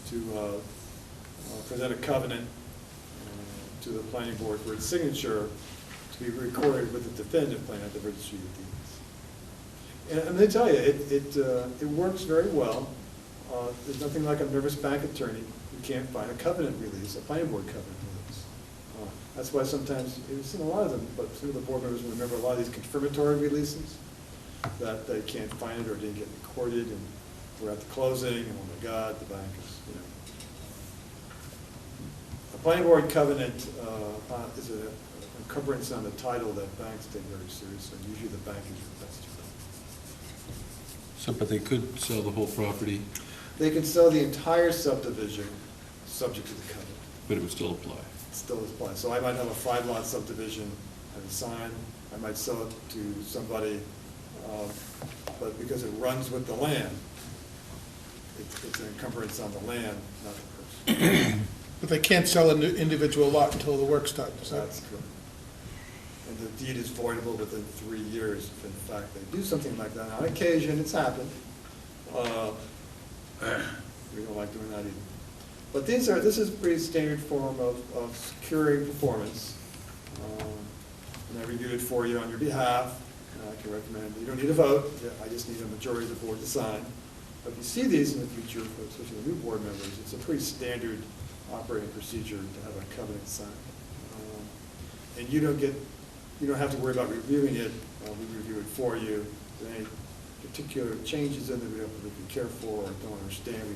to present a covenant to the planning board for its signature to be recorded with the definitive plan at the registry of deeds. And they tell you, it works very well. There's nothing like a nervous bank attorney who can't find a covenant release, a planning board covenant release. That's why sometimes, you've seen a lot of them, but some of the board members remember a lot of these confirmatory releases, that they can't find it or didn't get recorded, and we're at the closing, and oh my God, the bank is, you know. A planning board covenant is an encumbrance on the title that banks take very seriously. Usually the bank is the best to them. So, but they could sell the whole property, They can sell the entire subdivision subject to the covenant. but it would still apply. It still applies. So I might have a 5-lot subdivision, have a sign, I might sell it to somebody, but because it runs with the land, it's an encumbrance on the land, not the person. But they can't sell an individual lot until the work's done, is that? That's correct. And the deed is voidable within 3 years, if in fact they do something like that. On occasion, it's happened. We don't like doing that either. But this is a pretty standard form of securing performance. and I review it for you on your behalf, and I can recommend, you don't need a vote, I just need a majority of the board to sign. But if you see these in the future, especially the new board members, it's a pretty standard operating procedure to have a covenant signed. And you don't have to worry about reviewing it, we review it for you. If there are any particular changes in it we have to be careful or don't understand, we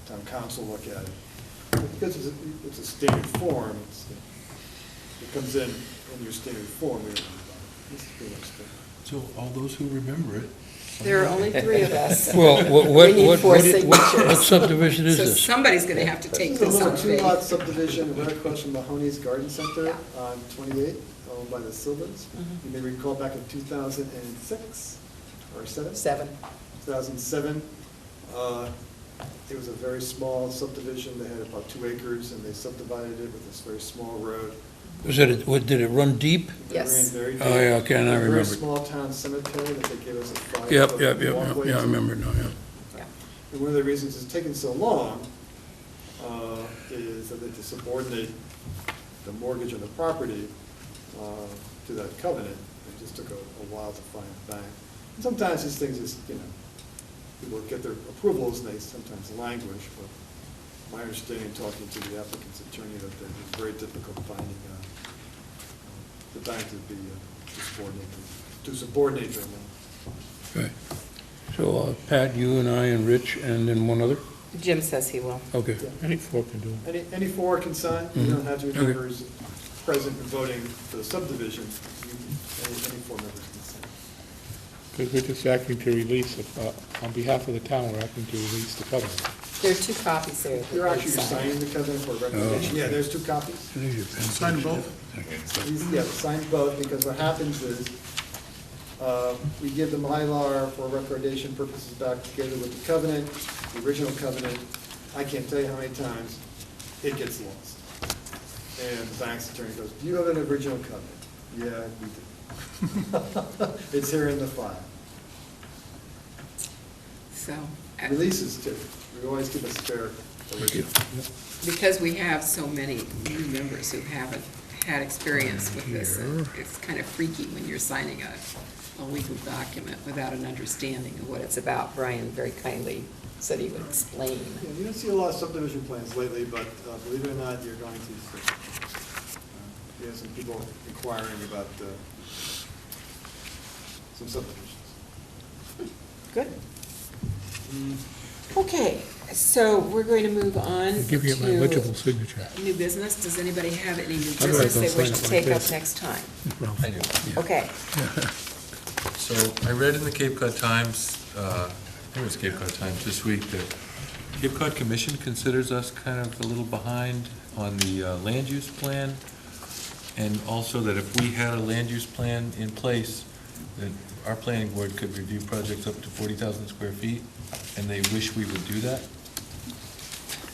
town council look at it. But because it's a standard form, it comes in your standard form, we don't worry about it. It's pretty much standard. So all those who remember it. There are only 3 of us. Well, We need 4 signatures. what subdivision is So this? somebody's gonna have to take This is this a on little faith. 2-lot subdivision right across from Mahoney's Garden Center Yeah. on 28, owned by the Silvans. Mhm. You may recall back in 2006 or 7? 7. 2007. It was a very small subdivision. They had about 2 acres, and they subdivided it with this very small road. Did it run deep? They Yes. ran very deep. Oh, yeah, okay, and I A remember. very small town cemetery that they gave us a 5-foot walkway Yeah, I to. remember now, yeah. Yeah. And one of the reasons it's taken so long is that they had to subordinate the mortgage on the property to that covenant. It just took a while to find a bank. And sometimes these things just, people get their approvals and they sometimes languish, but my understanding, talking to the applicant's attorney, that it's very difficult finding the bank to subordinate their loan. Right. So, Pat, you and I and Rich, and then one other? Jim says he will. Okay. Any 4 can do it. Any 4 can sign, you don't have to be Okay. members present and voting for the subdivision. Any 4 members can sign. Because we're just acting to release, on behalf of the town, we're acting to release the covenant. There are 2 copies there. that You're we actually signed. signing the covenant for recommendation. Yeah, there's 2 copies. Sign both? Yeah, sign both, because what happens is, we give the Mylar for recordation purposes back together with the covenant, the original covenant. I can't tell you how many times it gets lost. And the bank's attorney goes, do you have an original covenant? Yeah, we do. It's here in the file. So, Releases too. We always keep a spare original. because we have so many new members who haven't had experience with this, it's kind of freaky when you're signing a legal document without an understanding of what it's about. Brian very kindly said he would explain. Yeah, you don't see a lot of subdivision plans lately, but believe it or not, you're going to see. We have some people inquiring about some subdivisions. Good. Okay, so we're going to move on I'll give you my legible to signature. new business. Does anybody have any new Otherwise, business I'll they wish sign to it take like up this. next time? Ralph. I do. Okay. So I read in the Cape Cod Times, I think it was Cape Cod Times this week, that Cape Cod Commission considers us kind of a little behind on the land use plan, and also that if we had a land use plan in place, that our planning board could review projects up to 40,000 square feet, and they wish we would do that.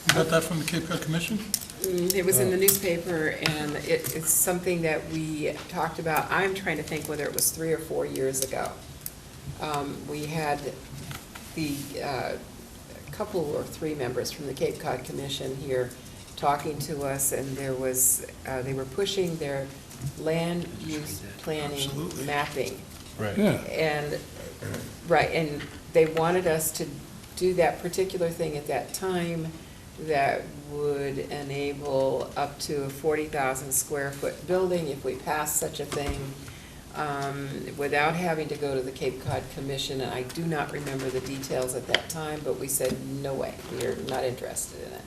You got that from the Cape Cod Commission? It was in the newspaper, and it's something that we talked about. I'm trying to think whether it was 3 or 4 years ago. We had the couple or 3 members from the Cape Cod Commission here talking to us, and there was, they were pushing their land use planning Absolutely. mapping. Right. Yeah. And, right, and they wanted us to do that particular thing at that time that would enable up to a 40,000 square foot building if we passed such a thing, without having to go to the Cape Cod Commission. And I do not remember the details at that time, but we said, no way, we are not interested in it.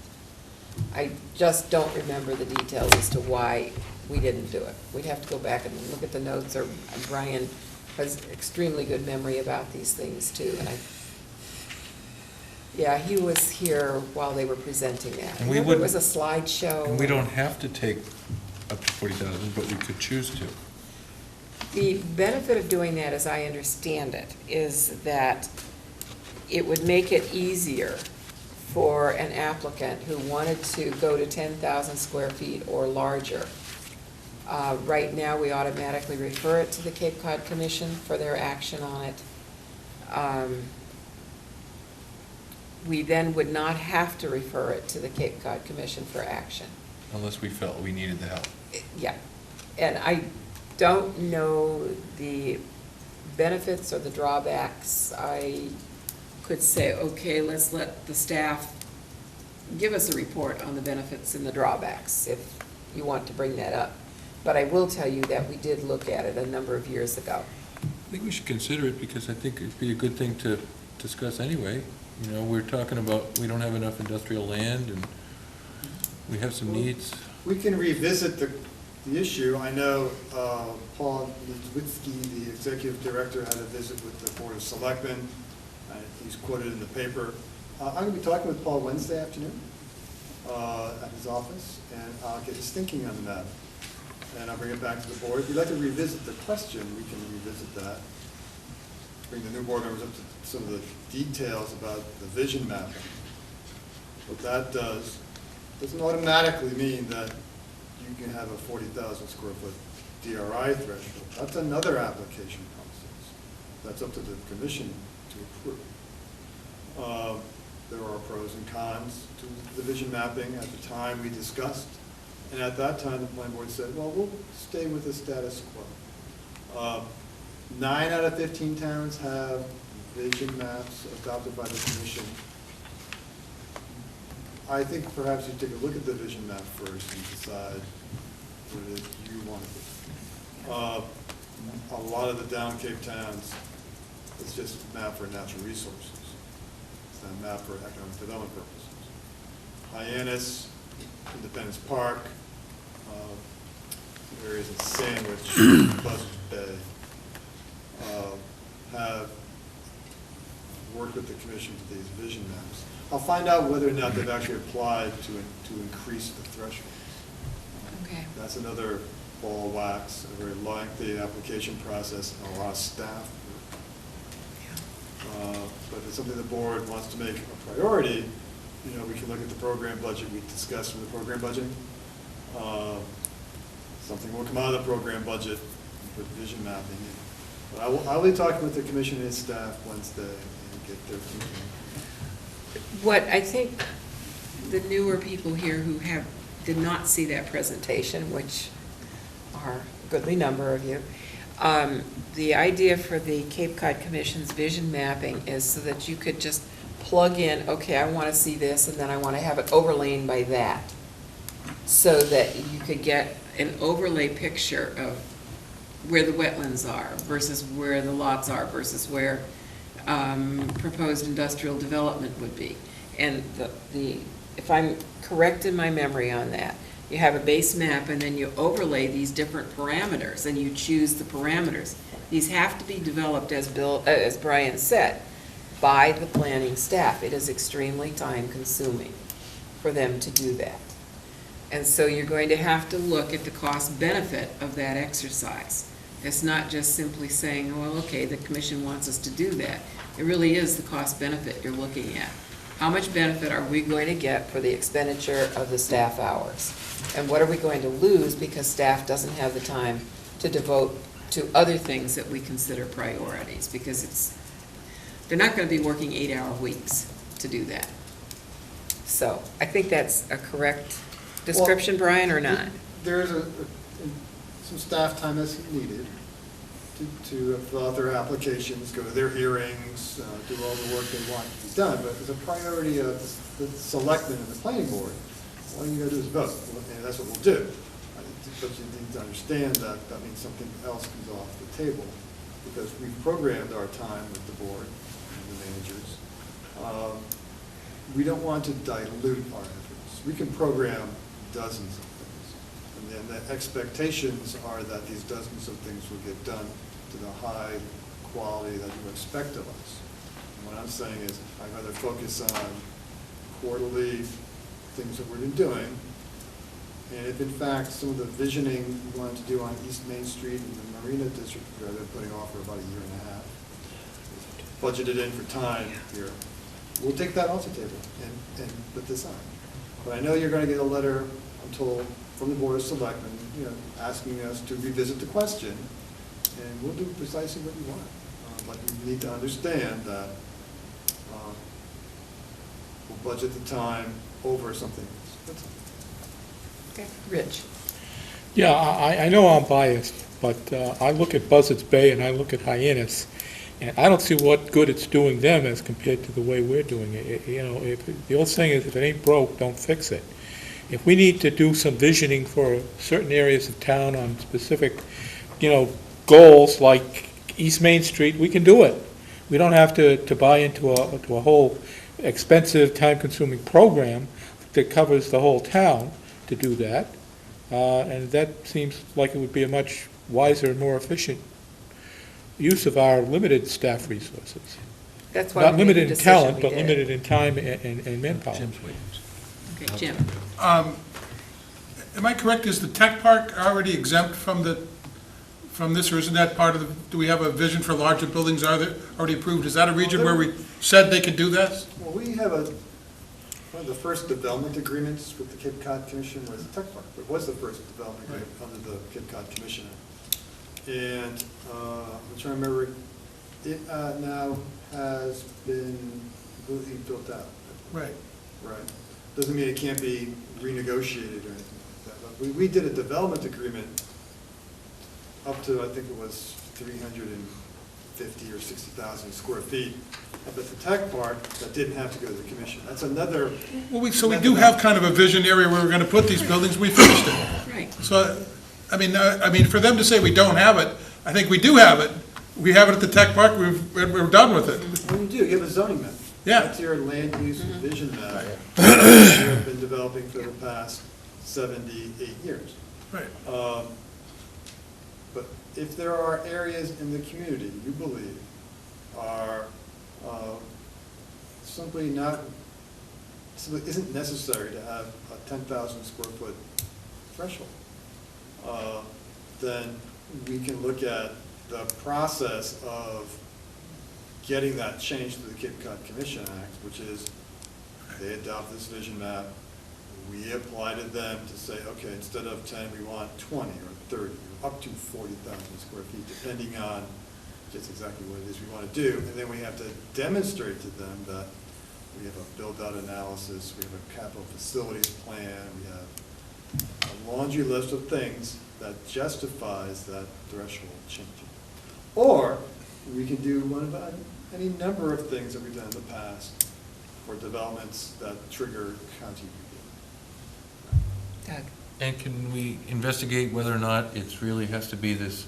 I just don't remember the details as to why we didn't do it. We'd have to go back and look at the notes, or Brian has extremely good memory about these things too. And yeah, he was here while they were presenting that. And we Remember, it was wouldn't- a slideshow. And we don't have to take up to 40,000, but we could choose to. The benefit of doing that, as I understand it, is that it would make it easier for an applicant who wanted to go to 10,000 square feet or larger. Right now, we automatically refer it to the Cape Cod Commission for their action on it. We then would not have to refer it to the Cape Cod Commission for action. Unless we felt we needed the help. Yeah, and don't know the benefits or the drawbacks. I could say, okay, let's let the staff give us a report on the benefits and the drawbacks, if you want to bring that up. But I will tell you that we did look at it a number of years ago. I think we should consider it, because I think it'd be a good thing to discuss anyway. You know, we're talking about, we don't have enough industrial land, and we have some needs. We can revisit the issue. I know Paul Lizwitzky, the executive director, had a visit with the Board of Selectmen. He's quoted in the paper. I'm going to be talking with Paul Wednesday afternoon at his office, and I'll get his thinking on the matter. And I'll bring it back to the board. If you'd like to revisit the question, we can revisit that. Bring the new board members up to some of the details about the vision mapping. What that doesn't automatically mean that you can have a 40,000 square foot DRI threshold. That's another application process. That's up to the commission to approve. There are pros and cons to the vision mapping. At the time we discussed, and at that time the planning board said, well, we'll stay with the status quo. 9 out of 15 towns have vision maps adopted by the commission. I think perhaps you take a look at the vision map first and decide what it is you want to do. A lot of the down Cape towns, it's just a map for natural resources. It's not a map for economic development purposes. Hyannis, Independence Park, areas in Sandwich, Buzzards Bay, have worked with the commission to these vision maps. I'll find out whether or not they've actually applied to increase the threshold. Okay. That's another ball of wax, a very lengthy application process, and a lot of staff work. But if it's something the board wants to make a priority, you know, we can look at the program budget we discussed with the program budget. Something will come out of the program budget with vision mapping. But I'll be talking with the commission and its staff Wednesday and get their thinking. What I think the newer people here who did not see that presentation, which are a goodly number of you, the idea for the Cape Cod Commission's vision mapping is so that you could just plug in, okay, I want to see this, and then I want to have it overlain by that, so that you could get an overlay picture of where the wetlands are versus where the lots are versus where proposed industrial development would be. And if I'm correct in my memory on that, you have a base map and then you overlay these different parameters and you choose the parameters. These have to be developed, as Brian said, by the planning staff. It is extremely time consuming for them to do that. And so you're going to have to look at the cost benefit of that exercise. It's not just simply saying, well, okay, the commission wants us to do that. It really is the cost benefit you're looking at. How much benefit are we going to get for the expenditure of the staff hours? And what are we going to lose because staff doesn't have the time to devote to other things that we consider priorities? Because they're not going to be working 8-hour weeks to do that. So I think that's a correct description, Well, Brian, or not? There is some staff time that's needed to fill out their applications, go to their hearings, do all the work they want to be done. But as a priority of the selectmen and the planning board, all you gotta do is vote, and that's what we'll do. But you need to understand that that means something else comes off the table, because we've programmed our time with the board and the managers. We don't want to dilute our efforts. We can program dozens of things, and then the expectations are that these dozens of things will get done to the high quality that you expect of us. And what I'm saying is, I'd rather focus on quarterly things that we've been doing, and if in fact some of the visioning we wanted to do on East Main Street and the Marina District, which I've been putting off for about a year and a half, budgeted in for time here, we'll take that off the table and put this on. But I know you're going to get a letter, I'm told, from the Board of Selectmen, you know, asking us to revisit the question, and we'll do precisely what you want. But you need to understand that we'll budget the time over something else. That's all. Okay. Rich? Yeah, I know I'm biased, but I look at Buzzards Bay and I look at Hyannis, and I don't see what good it's doing them as compared to the way we're doing it. You know, the old saying is, if it ain't broke, don't fix it. If we need to do some visioning for certain areas of town on specific, goals like East Main Street, we can do it. We don't have to buy into a whole expensive, time-consuming program that covers the whole town to do that. And that seems like it would be a much wiser and more efficient use of our limited staff resources. That's why Not we made the limited in decision talent, we but did. limited in time and manpower. Jim's waiting. Okay, Jim. Am I correct, is the tech park already exempt from this, or isn't that part of the, do we have a vision for larger buildings, are they already approved? Is that a region where we said they could do this? Well, we have one of the first development agreements with the Cape Cod Commission was the tech park. It was the first development agreement under the Cape Cod Commission. And I'm trying to remember, it now has been completely built out. Right. Right. Doesn't mean it can't be renegotiated or anything like that. But we did a development agreement up to, I think it was 350 or 60,000 square feet up at the tech park that didn't have to go to the commission. That's another. Well, so we do have kind of a vision area where we're going to put these buildings, we finished it. Right. So, I mean, for them to say we don't have it, I think we do have it. We have it at the tech park, we're done with it. Well, you do, you have a zoning map. Yeah. That's your land use and vision map. We've been developing for the past 78 years. Right. But if there are areas in the community you believe are simply isn't necessary to have a 10,000 square foot threshold, then we can look at the process of getting that changed to the Cape Cod Commission Act, which is they adopt this vision map, we apply to them to say, okay, instead of 10, we want 20 or 30, or up to 40,000 square feet, depending on just exactly what it is we want to do. And then we have to demonstrate to them that we have a build-out analysis, we have a capital facilities plan, we have a laundry list of things that justifies that threshold changing. Or we can do one of any number of things that we've done in the past for developments that trigger county review. Doug. And can we investigate whether or not it really has to be this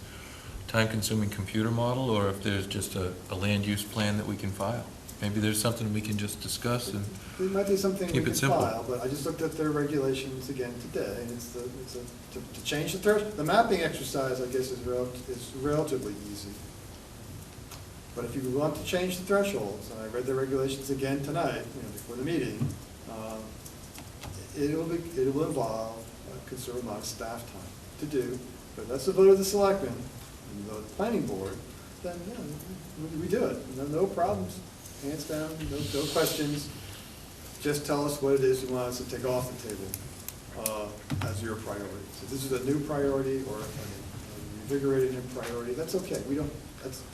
time-consuming computer model, or if there's just a land use plan that we can file? Maybe there's something we can just discuss and There might be something we keep can it simple. file, but I just looked at their regulations again today, and to change the threshold. The mapping exercise, I guess, is relatively easy. But if you want to change the thresholds, and I read the regulations again tonight, before the meeting, it will involve a considerable amount of staff time to do. But that's the vote of the selectmen and the vote of the planning board, then we do it. No problems, hands down, no questions. Just tell us what it is you want us to take off the table as your priority. So this is a new priority or a invigorating new priority, that's okay. We don't.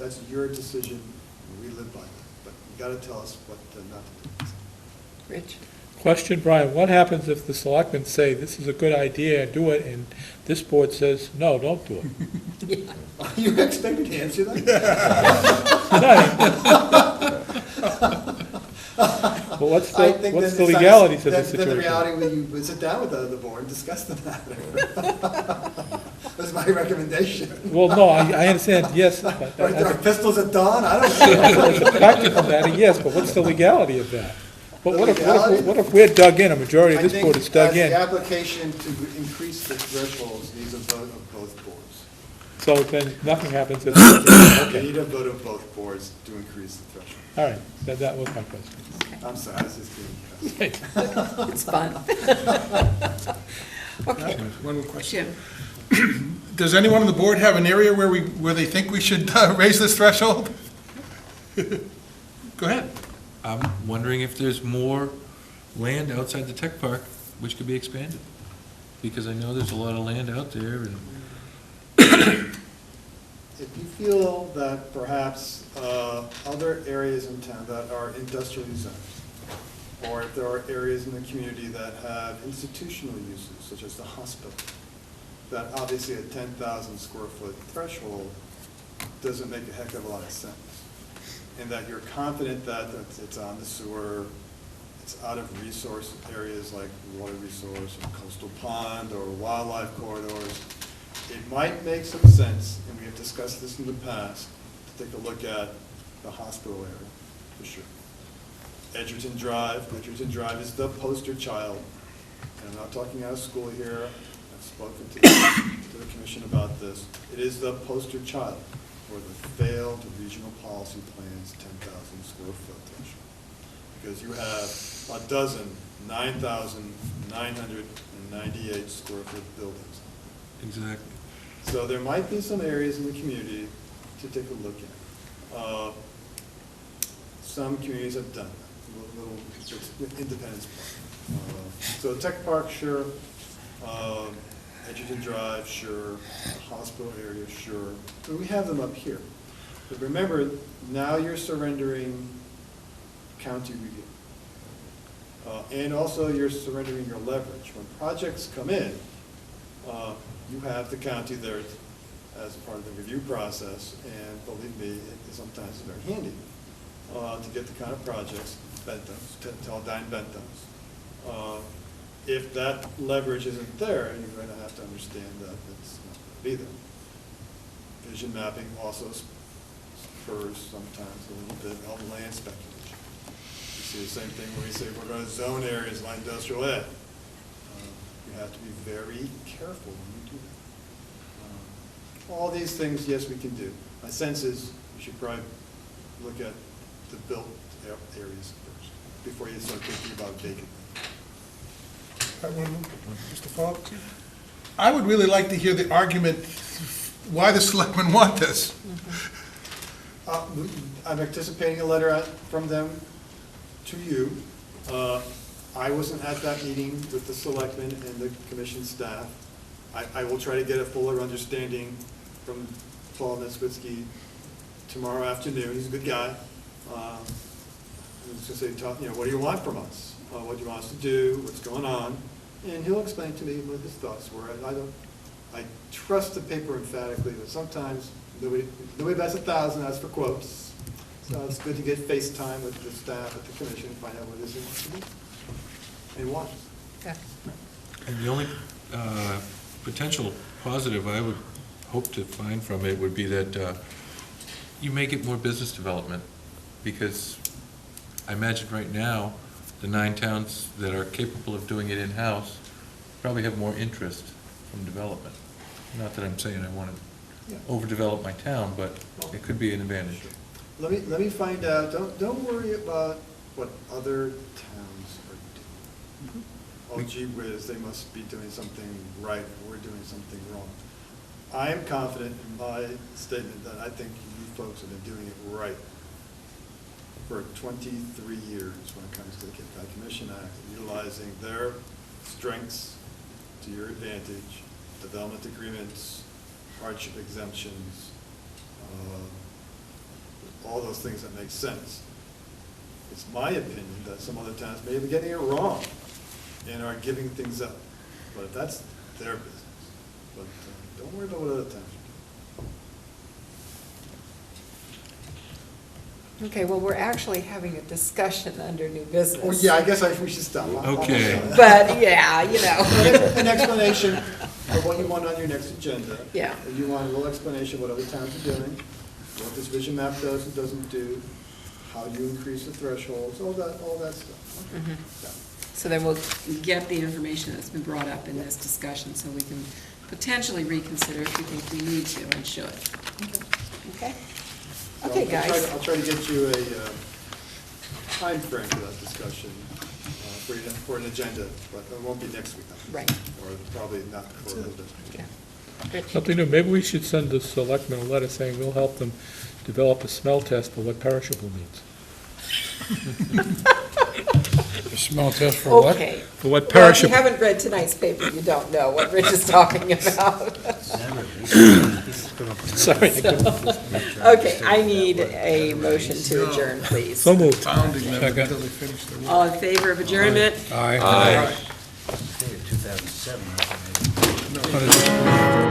That's your decision, and we live by that. But you got to tell us what not to do. Rich? Question, Brian, what happens if the selectmen say this is a good idea, do it, and this board says, no, don't do it? Are you expecting to answer that? Well, what's I think the then legalities of this Then the situation? reality, you would sit down with the board and discuss the matter. That's my recommendation. Well, no, I understand, yes. Are As there pistols at dawn? I don't know. a practical matter, yes, but what's the legality of that? But The what legality? if we're dug in, a majority of I this board is dug think in, the application to increase the thresholds needs a vote of both boards. so then nothing happens if, You okay, need a vote of both boards to increase the threshold. all right, that was my question. I'm sorry, this is being. It's fun. Okay, One more question. Jim? Does anyone on the board have an area where they think we should raise this threshold? Go ahead. I'm wondering if there's more land outside the tech park which could be expanded, because I know there's a lot of land out there, and If you feel that perhaps other areas in town that are industrially zoned, or if there are areas in the community that have institutional uses, such as the hospital, that obviously a 10,000 square foot threshold doesn't make a heck of a lot of sense. And that you're confident that it's on the sewer, it's out of resource areas like water resource or coastal pond or wildlife corridors. It might make some sense, and we have discussed this in the past, to take a look at the hospital area, for sure. Edgerton Drive is the poster child. And I'm not talking out of school here. I've spoken to the commission about this. It is the poster child for the failed regional policy plans 10,000 square foot threshold. Because you have a dozen 9,998 square foot buildings. Exactly. So there might be some areas in the community to take a look at. Some communities have done that, with Independence Park. So Tech Park, sure. Edgerton Drive, sure. Hospital area, sure. But we have them up here. But remember, now you're surrendering county review. And also you're surrendering your leverage. When projects come in, you have the county there as part of the review process, and believe me, it sometimes is very handy to get the kind of projects, Teledyne bent those. If that leverage isn't there, you're going to have to understand that it's not going to be there. Vision mapping also spurs sometimes a little bit of land speculation. You see the same thing when we say we're going to zone areas like industrial ed. You have to be very careful when you do that. All these things, yes, we can do. My sense is we should probably look at the built areas first before you start thinking about vacant. Mr. Falk? I would really like to hear the argument why the selectmen want this. I'm anticipating a letter from them to you. I wasn't at that meeting with the selectmen and the commission staff. I will try to get a fuller understanding from Paul Neswitzky tomorrow afternoon. He's a good guy. I was just going to say, what do you want from us? What do you want us to do? What's going on? And he'll explain to me what his thoughts were. I trust the paper emphatically, but sometimes nobody bets 1,000 as for quotes. So it's good to get FaceTime with the staff at the commission and find out what it is he wants to do and why. Yeah. And the only potential positive I would hope to find from it would be that you make it more business development, because I imagine right now, the 9 towns that are capable of doing it in-house probably have more interest from development. Not that I'm saying I want to overdevelop my town, but it could be an advantage. Let me find out. Don't worry about what other towns are doing. Oh, gee whiz, they must be doing something right, or we're doing something wrong. I am confident in my statement that I think you folks have been doing it right for 23 years when it comes to the Cape Cod Commission Act, utilizing their strengths to your advantage, development agreements, hardship exemptions, all those things that make sense. It's my opinion that some other towns may be getting it wrong and are giving things up, but that's their business. But don't worry about what other towns are doing. Okay, well, we're actually having a discussion under new business. Oh, yeah, I guess we should stop. Okay. But, yeah, An explanation of what you want on your next agenda. Yeah. And you want a little explanation of what other towns are doing, what this vision map does and doesn't do, how you increase the thresholds, all that stuff. Okay. Mhm. Yeah. So then we'll get the information that's been brought up in this discussion, so we can potentially reconsider if we think we need to and should. Okay? So Okay, I'll guys. try to get you a time frame for that discussion, for an agenda, but it won't be next week. Right. Or probably not for a little bit. Yeah. Rich? Something new, maybe we should send the selectmen a letter saying we'll help them develop a smell test for what perishable means. The smell test for what? Okay. For what Well, if you perishable. haven't read tonight's paper, you don't know what Rich is talking about. Sorry. Okay, I need a motion to adjourn, please. So moved. Founding them Second. until they finish their work. All in favor of adjournment? Aye. Aye. 2007, just going to